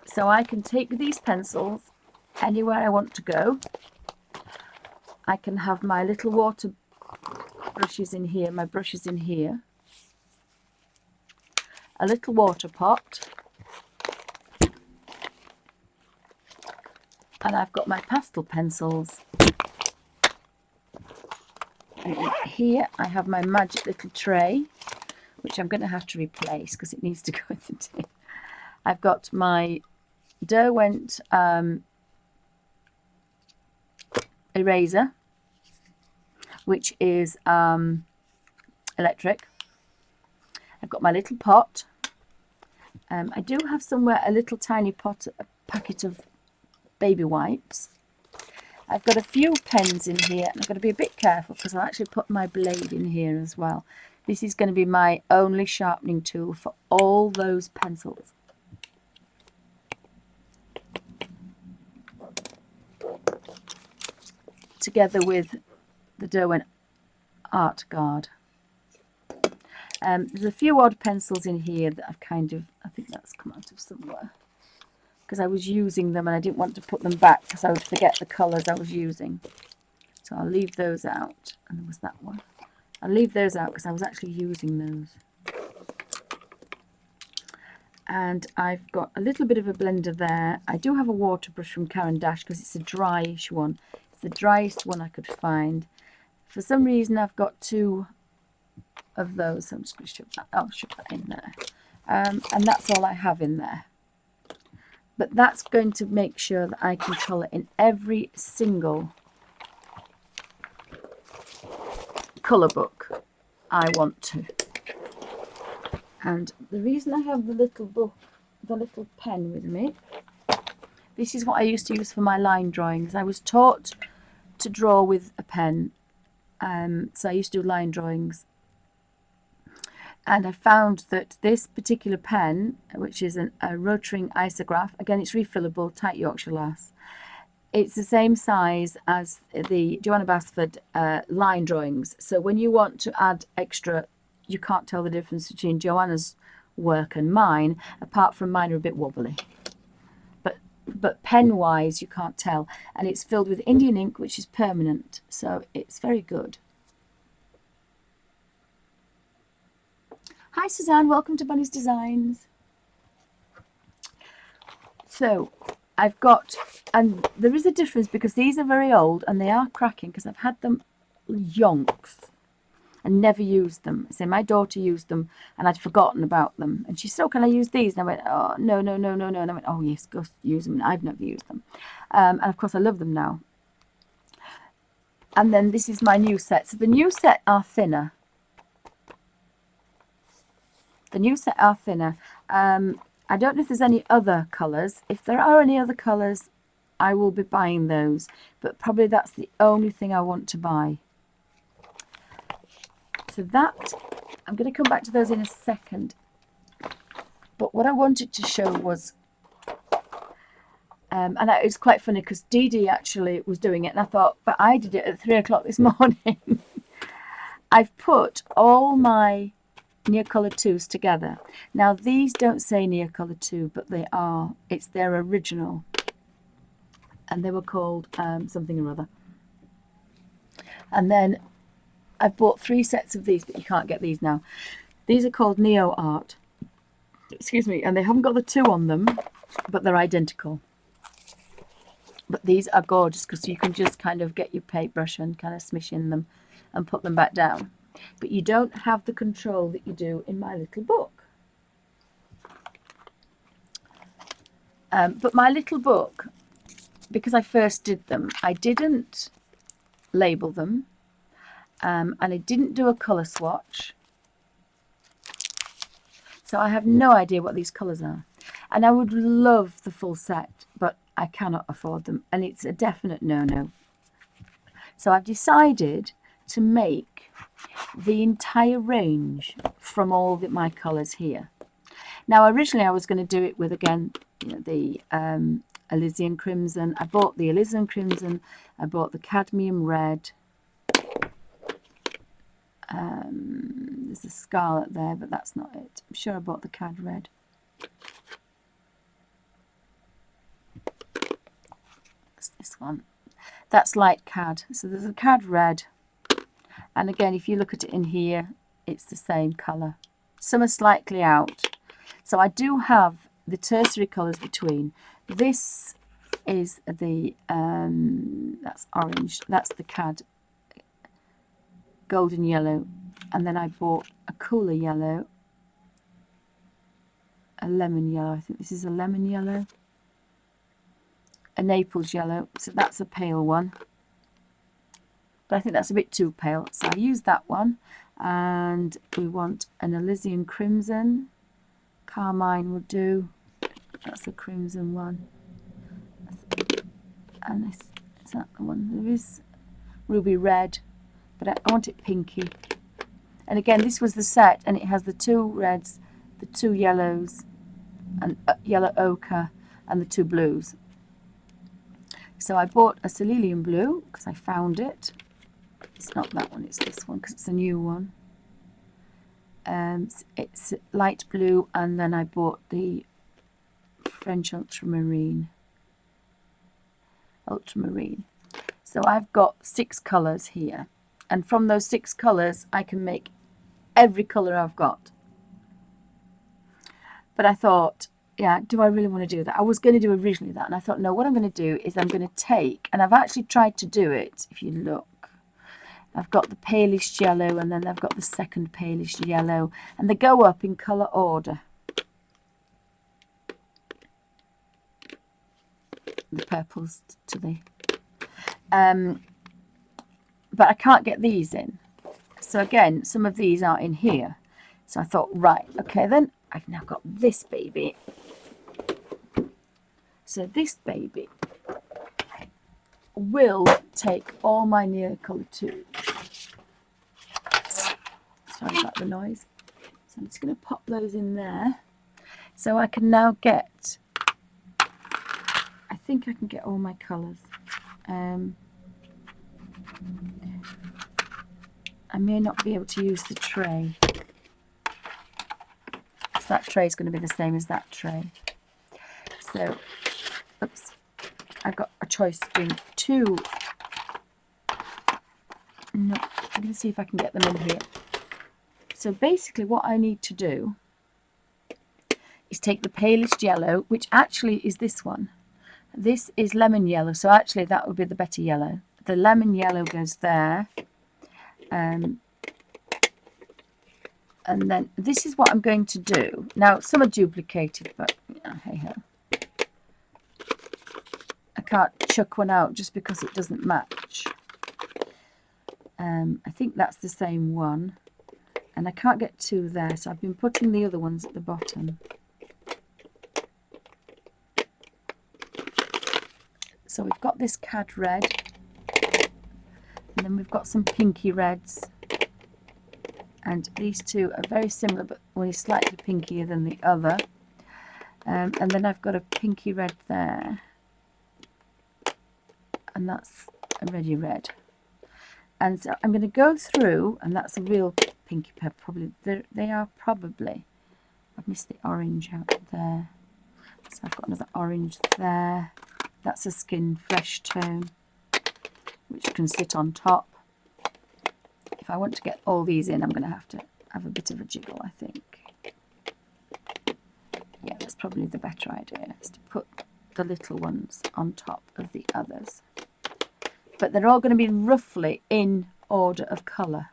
So I can take these pencils anywhere I want to go. I can have my little water brushes in here, my brushes in here. A little water pot. And I've got my pastel pencils. And here I have my magic little tray, which I'm going to have to replace because it needs to go in the tin. I've got my Derwent eraser, which is electric. I've got my little pot. I do have somewhere a little tiny pot, a packet of baby wipes. I've got a few pens in here, and I've got to be a bit careful because I'll actually put my blade in here as well. This is going to be my only sharpening tool for all those pencils. Together with the Derwent Art Guard. There's a few odd pencils in here that I've I think that's come out of somewhere, because I was using them and I didn't want to put them back because I would forget the colours I was using. So I'll leave those out. And there was that one. I'll leave those out because I was actually using those. And I've got a little bit of a blender there. I do have a water brush from Caran d'Ache because it's a dryish one. It's the driest one I could find. For some reason I've got two of those, so I'm just going to shove that, I'll shove that in there. And that's all I have in there. But that's going to make sure that I can colour in every single colour book I want to. And the reason I have the little book, the little pen with me, this is what I used to use for my line drawings. I was taught to draw with a pen, so I used to do line drawings. And I found that this particular pen, which is a Rotring Isograph, again it's refillable, tight Yorkshire lass. It's the same size as the Joanna Basford line drawings. So when you want to add extra, you can't tell the difference between Joanna's work and mine, apart from mine are a bit wobbly. But pen-wise, you can't tell. And it's filled with Indian ink, which is permanent. So it's very good. Hi Suzanne, welcome to Bunny's Designs. So I've got, and there is a difference because these are very old and they are cracking because I've had them yonks and never used them. So my daughter used them and I'd forgotten about them. And she said, oh, can I use these? And I went, oh, no. And I went, oh, yes, go use them. And I've never used them. And of course, I love them now. And then this is my new set. So the new set are thinner. The new set are thinner. I don't know if there's any other colours. If there are any other colours, I will be buying those. But probably that's the only thing I want to buy. So that, I'm going to come back to those in a second. But what I wanted to show was, and it was quite funny because Dee Dee actually was doing it. And I thought, but I did it at 3 o'clock this morning. I've put all my Neocolor 2s together. Now these don't say Neocolor 2, but they are, it's their original. And they were called something or other. And then I've bought 3 sets of these, but you can't get these now. These are called Neo Art. Excuse me, and they haven't got the 2 on them, but they're identical. But these are gorgeous because you can just kind of get your paintbrush and kind of smish in them and put them back down. But you don't have the control that you do in my little book. But my little book, because I first did them, I didn't label them, and I didn't do a colour swatch. So I have no idea what these colours are. And I would love the full set, but I cannot afford them. And it's a definite no-no. So I've decided to make the entire range from all my colours here. Now, originally I was going to do it with, again, you know, the alizarin crimson. I bought the alizarin crimson. I bought the cadmium red. There's a scarlet there, but that's not it. I'm sure I bought the cad red. That's this one. That's light cad. So there's a cad red. And again, if you look at it in here, it's the same colour. Some are slightly out. So I do have the tertiary colours between. This is the, that's orange. That's the cad golden yellow. And then I bought a cooler yellow, a lemon yellow. I think this is a lemon yellow, a Naples yellow. So that's a pale one. But I think that's a bit too pale. So I used that one. And we want an alizarin crimson. Carmine will do. That's a crimson one. And this is that the one. There is ruby red, but I want it pinky. And again, this was the set, and it has the 2 reds, the 2 yellows, and yellow ochre, and the 2 blues. So I bought a cerulean blue because I found it. It's not that one, it's this one because it's a new one. It's light blue, and then I bought the French ultramarine. So I've got 6 colours here, and from those 6 colours I can make every colour I've got. But I thought, yeah, do I really want to do that? I was going to do originally that, and I thought, no, what I'm going to do is I'm going to take, and I've actually tried to do it, if you look, I've got the palest yellow, and then I've got the second palest yellow, and they go up in colour order. The purples to the... but I can't get these in. So again, some of these are in here. So I thought, right, okay, then I've now got this baby. So this baby will take all my Neocolor tubes. Sorry about the noise. So I'm just going to pop those in there. So I can now get, I think I can get all my colours. I may not be able to use the tray. So that tray is going to be the same as that tray. So, oops, I've got a choice between 2. No, I'm going to see if I can get them in here. So basically what I need to do is take the palest yellow, which actually is this one. This is lemon yellow, so actually that would be the better yellow. The lemon yellow goes there. And then this is what I'm going to do. Now, some are duplicated, but hey ho. I can't chuck one out just because it doesn't match. I think that's the same one. And I can't get 2 there, so I've been putting the other ones at the bottom. So we've got this cad red. And then we've got some pinky reds. And these 2 are very similar, but one is slightly pinkier than the other. And then I've got a pinky red there. And that's a reddy red. And so I'm going to go through, and that's a real pinky purple. Probably they are probably. I've missed the orange out there. So I've got another orange there. That's a skin flesh tone, which can sit on top. If I want to get all these in, I'm going to have a bit of a jiggle, I think. Yeah, that's probably the better idea, is to put the little ones on top of the others. But they're all going to be roughly in order of colour.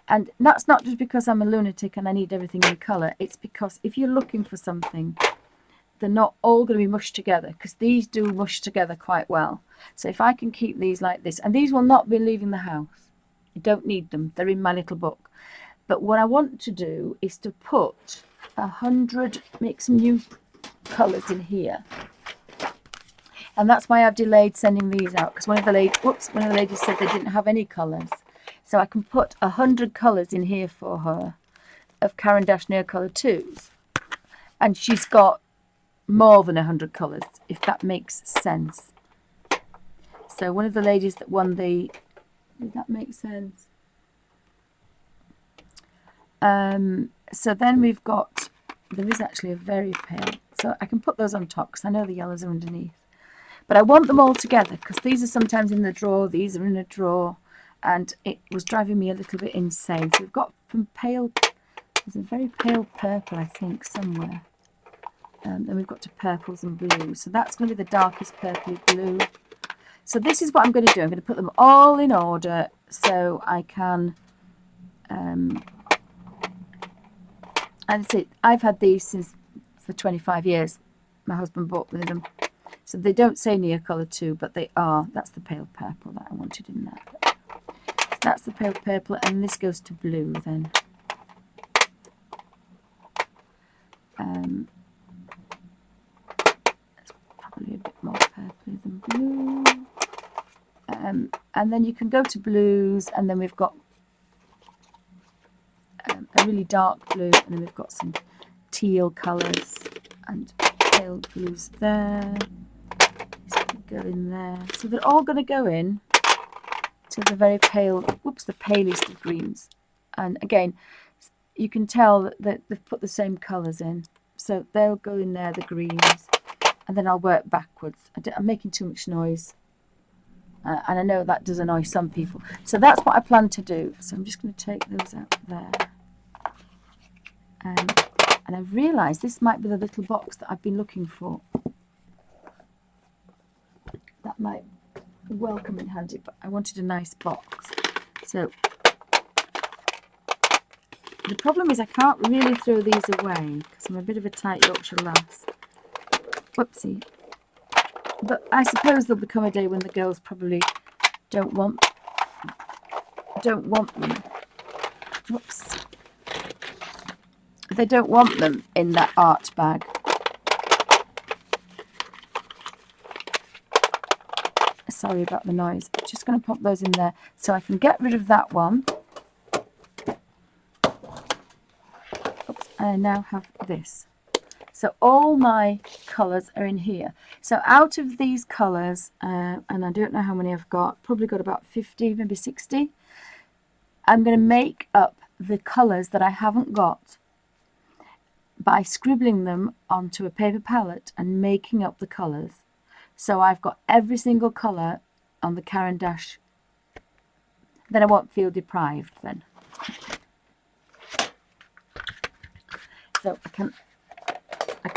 And that's not just because I'm a lunatic and I need everything in colour. It's because if you're looking for something they're not all going to be mushed together, because these do mush together quite well. So if I can keep these like this, and these will not be leaving the house. I don't need them. They're in my little book. But what I want to do is to put 100, make some new colours in here. And that's why I've delayed sending these out, because one of the ladies said they didn't have any colours. So I can put 100 colours in here for her of Caran d'Ache Neocolor 2s. And she's got more than 100 colours, if that makes sense. So one of the ladies that won the... Did that make sense? So then we've got... There is actually a very pale. So I can put those on top, because I know the yellows are underneath. But I want them all together, because these are sometimes in the drawer, these are in a drawer, and it was driving me a little bit insane. So we've got from pale, there's a very pale purple, I think, somewhere. Then we've got to purples and blues. So that's going to be the darkest purpley blue. So this is what I'm going to do. I'm going to put them all in order so I can... and that's it. I've had these for 25 years. My husband bought me them. So they don't say Neocolor 2, but they are. That's the pale purple that I wanted in there. That's the pale purple, and this goes to blue then. It's probably a bit more purpley than blue. And then you can go to blues, and then we've got a really dark blue, and then we've got some teal colours and pale blues there. Go in there. So they're all going to go in to the very pale, the palest of greens. And again, you can tell that they've put the same colours in. So they'll go in there, the greens, and then I'll work backwards. I'm making too much noise. And I know that does annoy some people. So that's what I plan to do. So I'm just going to take those out there. And I've realised this might be the little box that I've been looking for. That might well come in handy, but I wanted a nice box. So the problem is I can't really throw these away because I'm a bit of a tight Yorkshire lass. Whoopsie. But I suppose there'll become a day when the girls probably don't want them. Whoops. They don't want them in that art bag. Sorry about the noise. I'm just going to pop those in there so I can get rid of that one. Oops, and I now have this. So all my colours are in here. So out of these colours, and I don't know how many I've got, probably got about 50, maybe 60. I'm going to make up the colours that I haven't got by scribbling them onto a paper palette and making up the colours. So I've got every single colour on the Caran d'Ache. Then I won't feel deprived then. So I can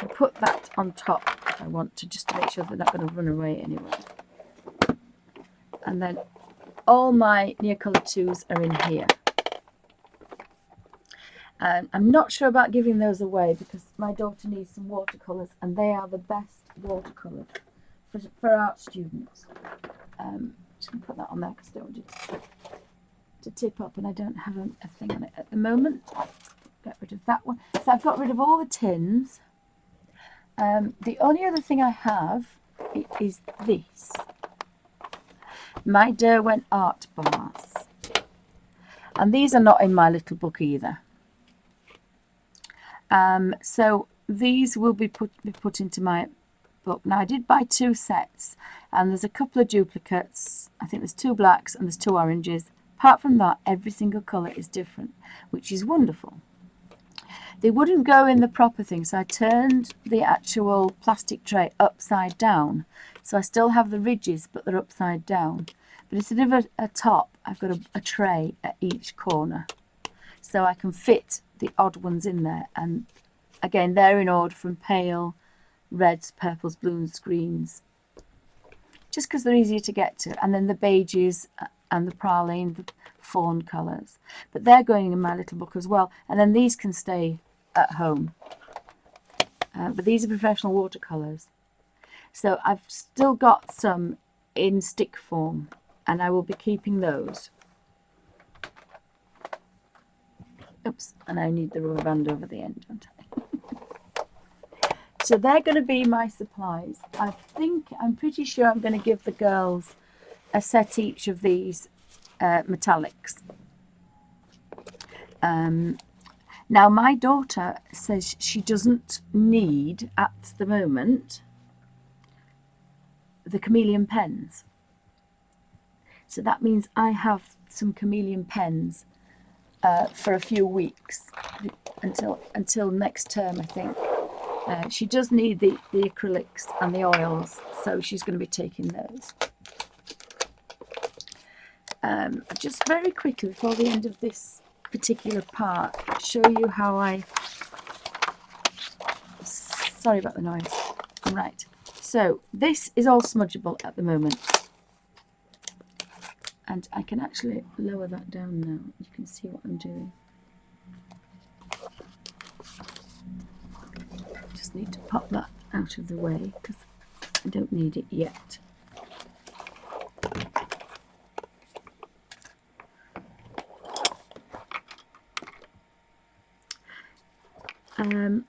put that on top if I want to, just to make sure they're not going to run away anyway. And then all my Neocolor 2s are in here. And I'm not sure about giving those away because my daughter needs some watercolours, and they are the best watercolours for art students. Just going to put that on there because I don't want it to tip up, and I don't have a thing on it at the moment. Get rid of that one. So I've got rid of all the tins. The only other thing I have is this. My Derwent art bars. And these are not in my little book either. So these will be put into my book. Now I did buy 2 sets, and there's a couple of duplicates. I think there's 2 blacks and there's 2 oranges. Apart from that, every single colour is different, which is wonderful. They wouldn't go in the proper thing, so I turned the actual plastic tray upside down. So I still have the ridges, but they're upside down. But instead of a top, I've got a tray at each corner. So I can fit the odd ones in there. And again, they're in order from pale, reds, purples, blues, greens. Just because they're easier to get to. And then the beiges and the praline, the fawn colours. But they're going in my little book as well. And then these can stay at home. but these are professional watercolors. So I've still got some in stick form, and I will be keeping those. Oops, and I need the rubber band over the end, don't I? So they're going to be my supplies. I'm pretty sure I'm going to give the girls a set each of these metallics. Now my daughter says she doesn't need at the moment the chameleon pens. So that means I have some chameleon pens for a few weeks until next term, I think. She does need the acrylics and the oils, so she's going to be taking those. Just very quickly before the end of this particular part, show you how sorry about the noise. Right, so this is all smudgeable at the moment, and I can actually lower that down now. You can see what I'm doing. Just need to pop that out of the way because I don't need it yet.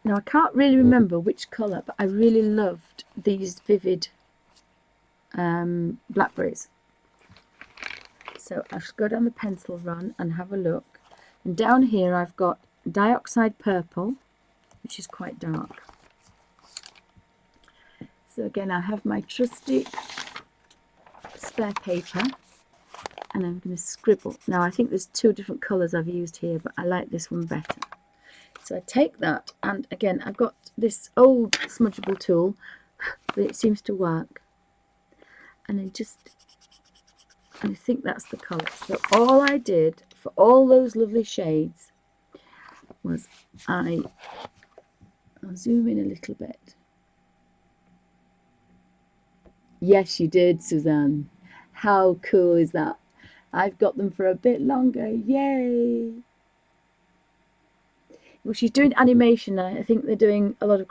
Now I can't really remember which colour, but I really loved these vivid blackberries. So I should go down the pencil run and have a look. And down here I've got dioxide purple, which is quite dark. So again, I have my trusty spare paper, and I'm going to scribble. Now I think there's two different colours I've used here, but I like this one better. So I take that, and again I've got this old smudgeable tool, but it seems to work. And I think that's the colour. So all I did for all those lovely shades was I'll zoom in a little bit. Yes, you did, Suzanne. How cool is that? I've got them for a bit longer. Yay! Well, she's doing animation now. I think they're doing a lot of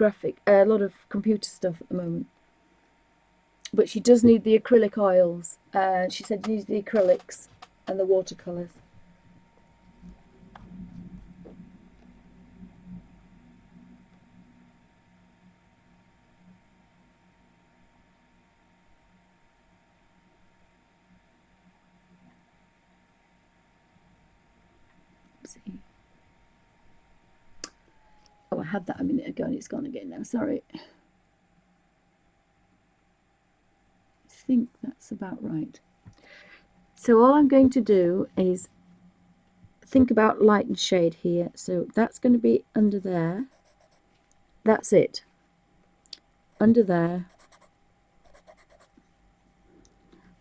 computer stuff at the moment. But she does need the acrylic oils. She said use the acrylics and the watercolors. Oopsie. Oh, I had that a minute ago and it's gone again now. Sorry. I think that's about right. So all I'm going to do is think about light and shade here. So that's going to be under there. That's it. Under there.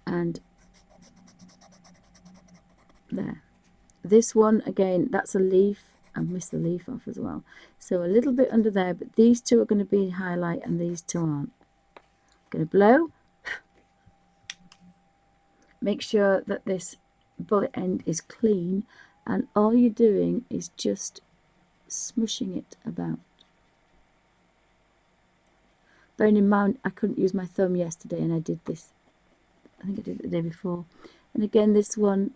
And there. This one, again, that's a leaf. I missed the leaf off as well. So a little bit under there, but these two are going to be highlight and these two aren't. I'm going to blow. Make sure that this bullet end is clean, and all you're doing is just smushing it about. Bearing in mind I couldn't use my thumb yesterday, and I did this, I think I did it the day before. And again, this one,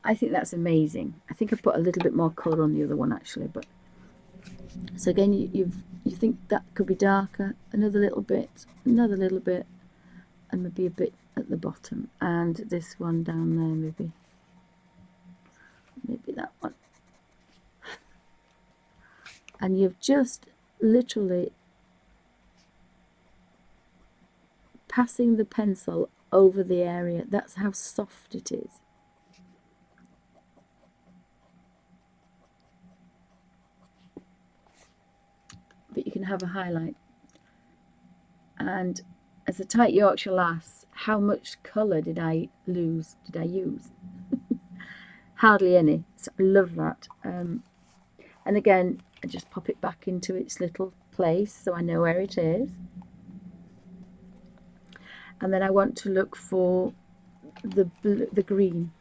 I think that's amazing. I think I put a little bit more colour on the other one actually, but so again, you think that could be darker, another little bit, and maybe a bit at the bottom, and this one down there, maybe that one. And you've just literally passing the pencil over the area. That's how soft it is. But you can have a highlight. And as a tight Yorkshire lass, how much colour did I use? Hardly any. So I love that. And again, I just pop it back into its little place so I know where it is. And then I want to look for the green.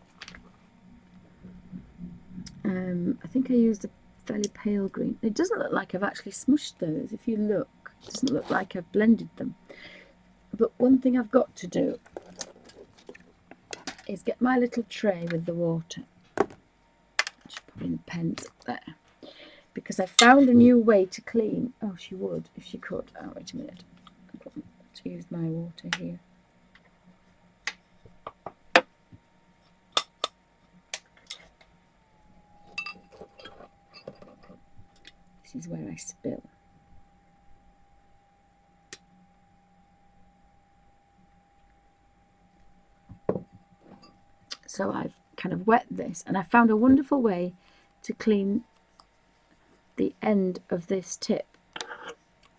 I think I used a fairly pale green. It doesn't look like I've actually smushed those. If you look, it doesn't look like I've blended them. But one thing I've got to do is get my little tray with the water. Just put in the pens up there. Because I found a new way to clean. Oh, she would if she could. Oh, wait a minute. I've got to use my water here. This is where I spill. So I've kind of wet this, and I found a wonderful way to clean the end of this tip,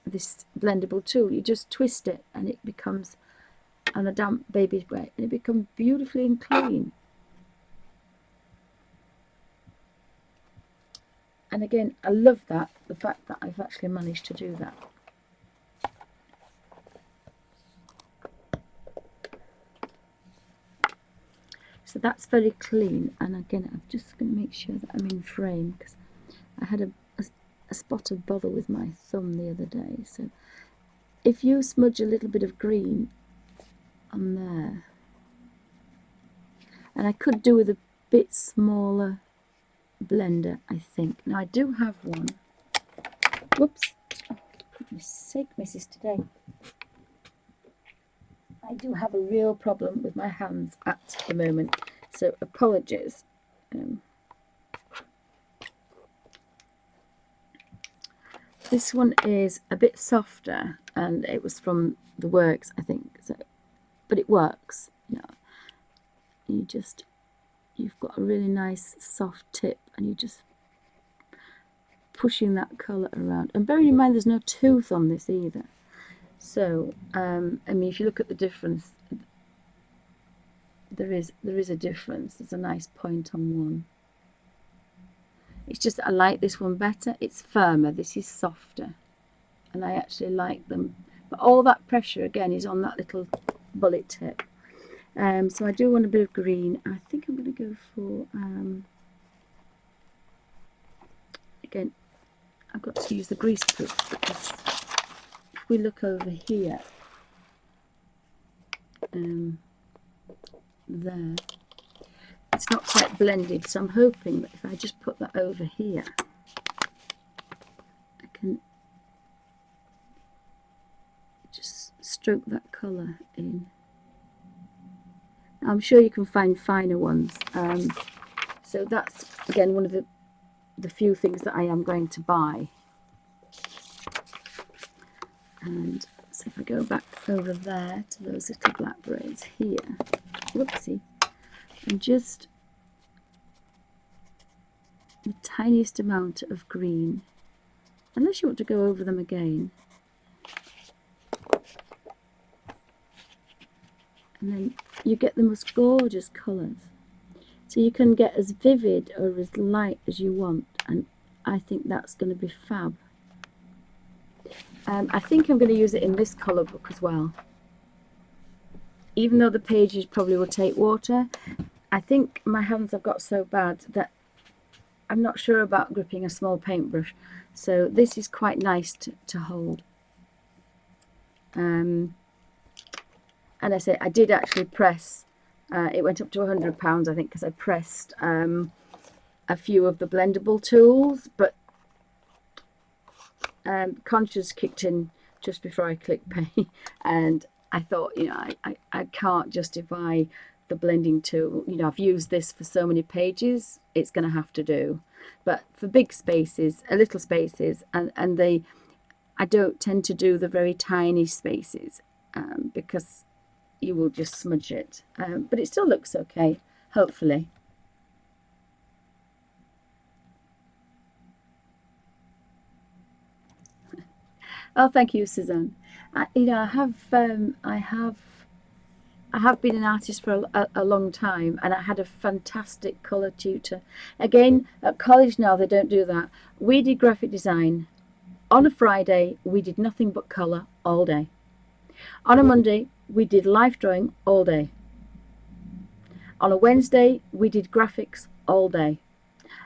this blendable tool. You just twist it and it becomes on a damp baby's breath, and it becomes beautifully and clean. And again, I love that, the fact that I've actually managed to do that. So that's very clean, and again, I'm just going to make sure that I'm in frame, because I had a spot of bother with my thumb the other day. So if you smudge a little bit of green on there, and I could do with a bit smaller blender, I think. Now I do have one. Whoops. Oh, goodness sake, missus, today. I do have a real problem with my hands at the moment, so apologies. This one is a bit softer, and it was from the works, I think. So, but it works. You know, you've got a really nice soft tip, and you just pushing that colour around. And bearing in mind, there's no tooth on this either. So, I mean, if you look at the difference, there is a difference. There's a nice point on one. It's just I like this one better. It's firmer. This is softer, and I actually like them. But all that pressure again is on that little bullet tip. So I do want a bit of green. I think I'm going to go for again. I've got to use the grease proof, because if we look over here, there, it's not quite blended, so I'm hoping that if I just put that over here, I can just stroke that colour in. I'm sure you can find finer ones. So that's again one of the few things that I am going to buy. And so if I go back over there to those little blackberries here, whoopsie, and just the tiniest amount of green, unless you want to go over them again, and then you get the most gorgeous colours. So you can get as vivid or as light as you want, and I think that's going to be fab. I think I'm going to use it in this colour book as well. Even though the pages probably will take water, I think my hands have got so bad that I'm not sure about gripping a small paintbrush. So this is quite nice to hold. And I say I did actually press, it went up to £100 I think, because I pressed a few of the blendable tools, but conscience kicked in just before I clicked pay, and I thought, you know, I can't justify the blending tool. You know, I've used this for so many pages, it's going to have to do. But for big spaces, little spaces, and I don't tend to do the very tiny spaces, because you will just smudge it. But it still looks okay, hopefully. Oh, thank you, Suzanne. You know, I have been an artist for a long time, and I had a fantastic colour tutor. Again, at college now they don't do that. We did graphic design. On a Friday, we did nothing but colour all day. On a Monday, we did life drawing all day. On a Wednesday, we did graphics all day.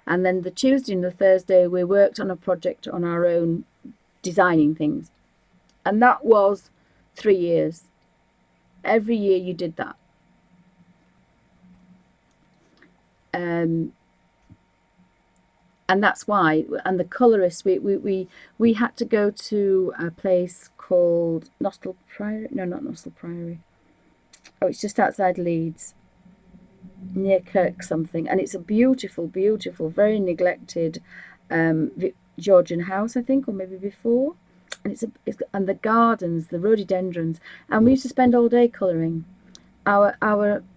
And then the Tuesday and the Thursday we worked on a project on our own, designing things. And that was 3 years. Every year you did that. And that's why, and the colorist, we had to go to a place called Nostell Priory. No, not Nostell Priory. Oh, it's just outside Leeds, near Kirk something, and it's a beautiful, beautiful, very neglected Georgian house, I think, or maybe before. And and the gardens, the rhododendrons, and we used to spend all day colouring. Our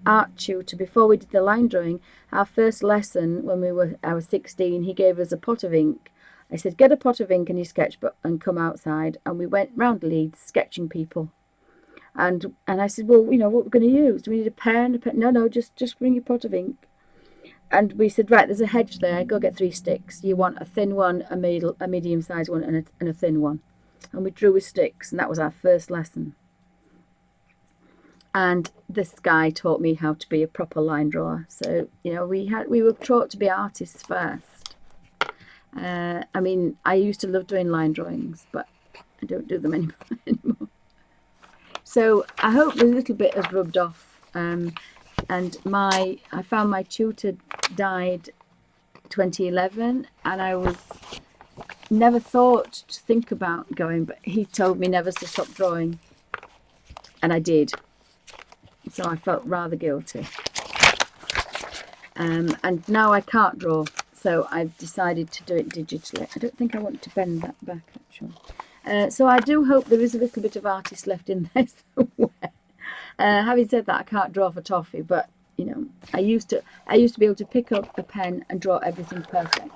art tutor, before we did the line drawing, our first lesson when I was 16, he gave us a pot of ink. I said, get a pot of ink in your sketchbook and come outside. And we went round Leeds sketching people. And I said, well, you know, what we're going to use? Do we need a pen? No, just bring your pot of ink. And we said, right, there's a hedge there. Go get 3 sticks. You want a thin one, a medium-sized one, and a thin one. And we drew with sticks, and that was our first lesson. And this guy taught me how to be a proper line drawer. So, you know, we were taught to be artists first. I mean, I used to love doing line drawings, but I don't do them anymore. So I hope a little bit has rubbed off. And I found my tutor died 2011, and I was never thought to think about going, but he told me never to stop drawing, and I did. So I felt rather guilty. And now I can't draw, so I've decided to do it digitally. I don't think I want to bend that back, actually. So I do hope there is a little bit of artist left in there somewhere. Having said that, I can't draw for toffee, but you know, I used to be able to pick up a pen and draw everything perfectly.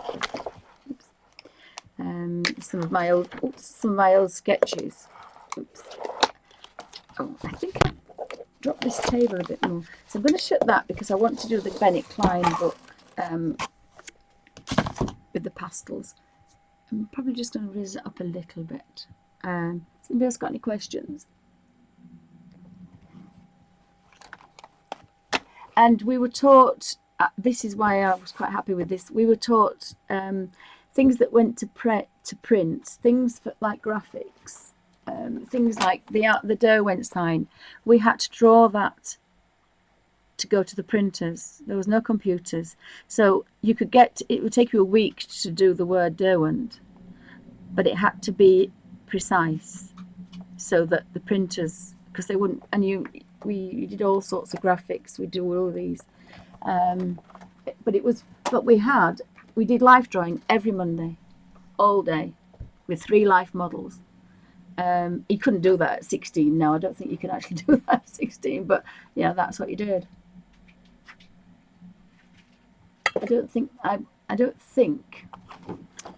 Oops. Some of my old sketches. Oops. Oh, I think I drop this table a bit more. So I'm going to shut that because I want to do the Bennett Klein book with the pastels. I'm probably just going to raise it up a little bit. Somebody else got any questions? And we were taught, this is why I was quite happy with this, we were taught things that went to print, things like graphics. Things like the Derwent sign, we had to draw that to go to the printers. There was no computers, so it would take you a week to do the word Derwent, but it had to be precise so that the printers, because they wouldn't, and we did all sorts of graphics, we do all these, but we did life drawing every Monday, all day, with 3 life models. You couldn't do that at 16. No, I don't think you can actually do that at 16, but yeah, that's what you did. I don't think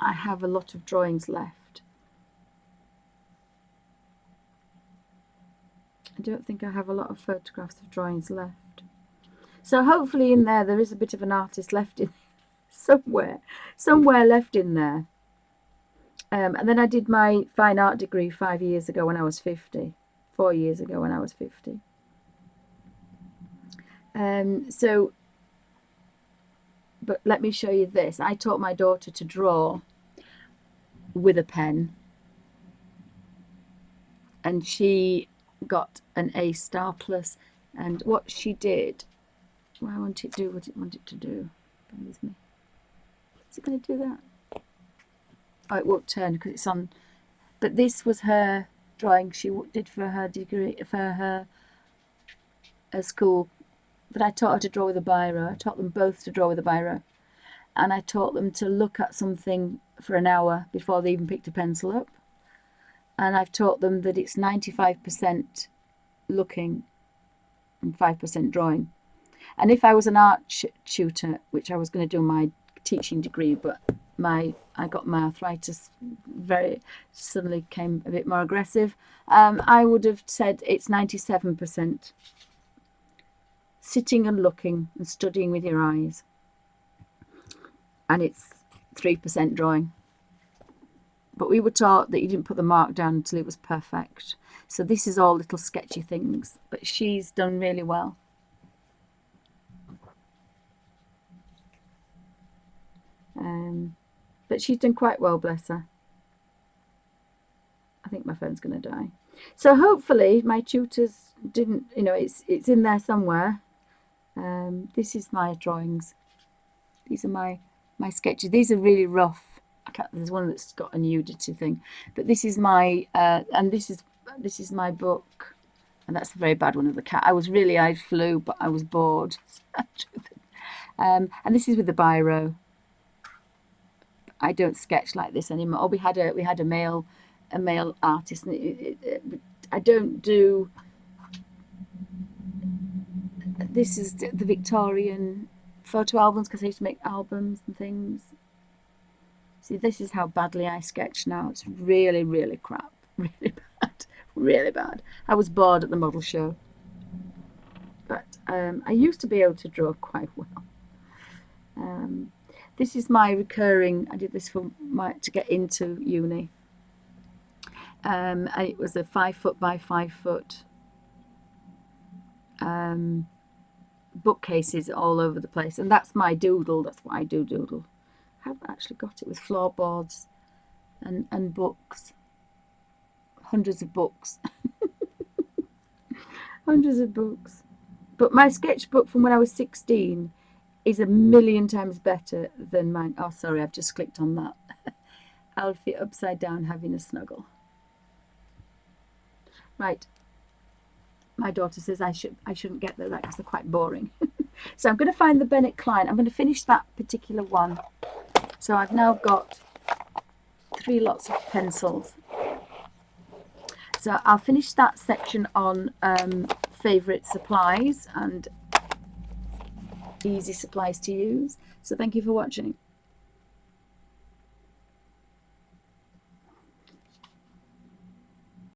I have a lot of drawings left. I don't think I have a lot of photographs of drawings left. So hopefully in there is a bit of an artist left in somewhere left in there. And then I did my fine art degree 5 years ago when I was 50. 4 years ago when I was 50. But let me show you this. I taught my daughter to draw with a pen, and she got an A star plus. And what she did, I want it to do what it wanted to do. Bear with me. Is it going to do that? Oh, it won't turn because it's on. But this was her drawing she did for her degree, for her school. But I taught her to draw with a biro. I taught them both to draw with a biro. And I taught them to look at something for an hour before they even picked a pencil up. And I've taught them that it's 95% looking and 5% drawing. And if I was an art tutor, which I was going to do my teaching degree, but I got my arthritis very suddenly became a bit more aggressive, I would have said it's 97% sitting and looking and studying with your eyes, and it's 3% drawing. But we were taught that you didn't put the mark down until it was perfect. So this is all little sketchy things, but she's done really well. But she's done quite well, bless her. I think my phone's going to die. So hopefully my tutors didn't, you know, it's in there somewhere. This is my drawings. These are my sketches. These are really rough. There's one that's got a nudity thing, but this is my and this is my book, and that's a very bad one of the cat. I flew, but I was bored. And this is with the biro. I don't sketch like this anymore. Oh, we had a male artist, and I don't do. This is the Victorian photo albums, because I used to make albums and things. See, this is how badly I sketch now. It's really, really crap. Really bad. Really bad. I was bored at the model show. But I used to be able to draw quite well. This is my recurring. I did this to get into uni. And it was a 5 foot by 5 foot bookcases all over the place, and that's my doodle. That's what I doodle. I haven't actually got it with floorboards and books. Hundreds of books. Hundreds of books. But my sketchbook from when I was 16 is a million times better than mine. Oh, sorry, I've just clicked on that. Alfie upside down having a snuggle. Right. My daughter says I shouldn't get that because they're quite boring. So I'm going to find the Bennett Klein. I'm going to finish that particular one. So I've now got 3 lots of pencils. So I'll finish that section on favourite supplies and easy supplies to use. So thank you for watching.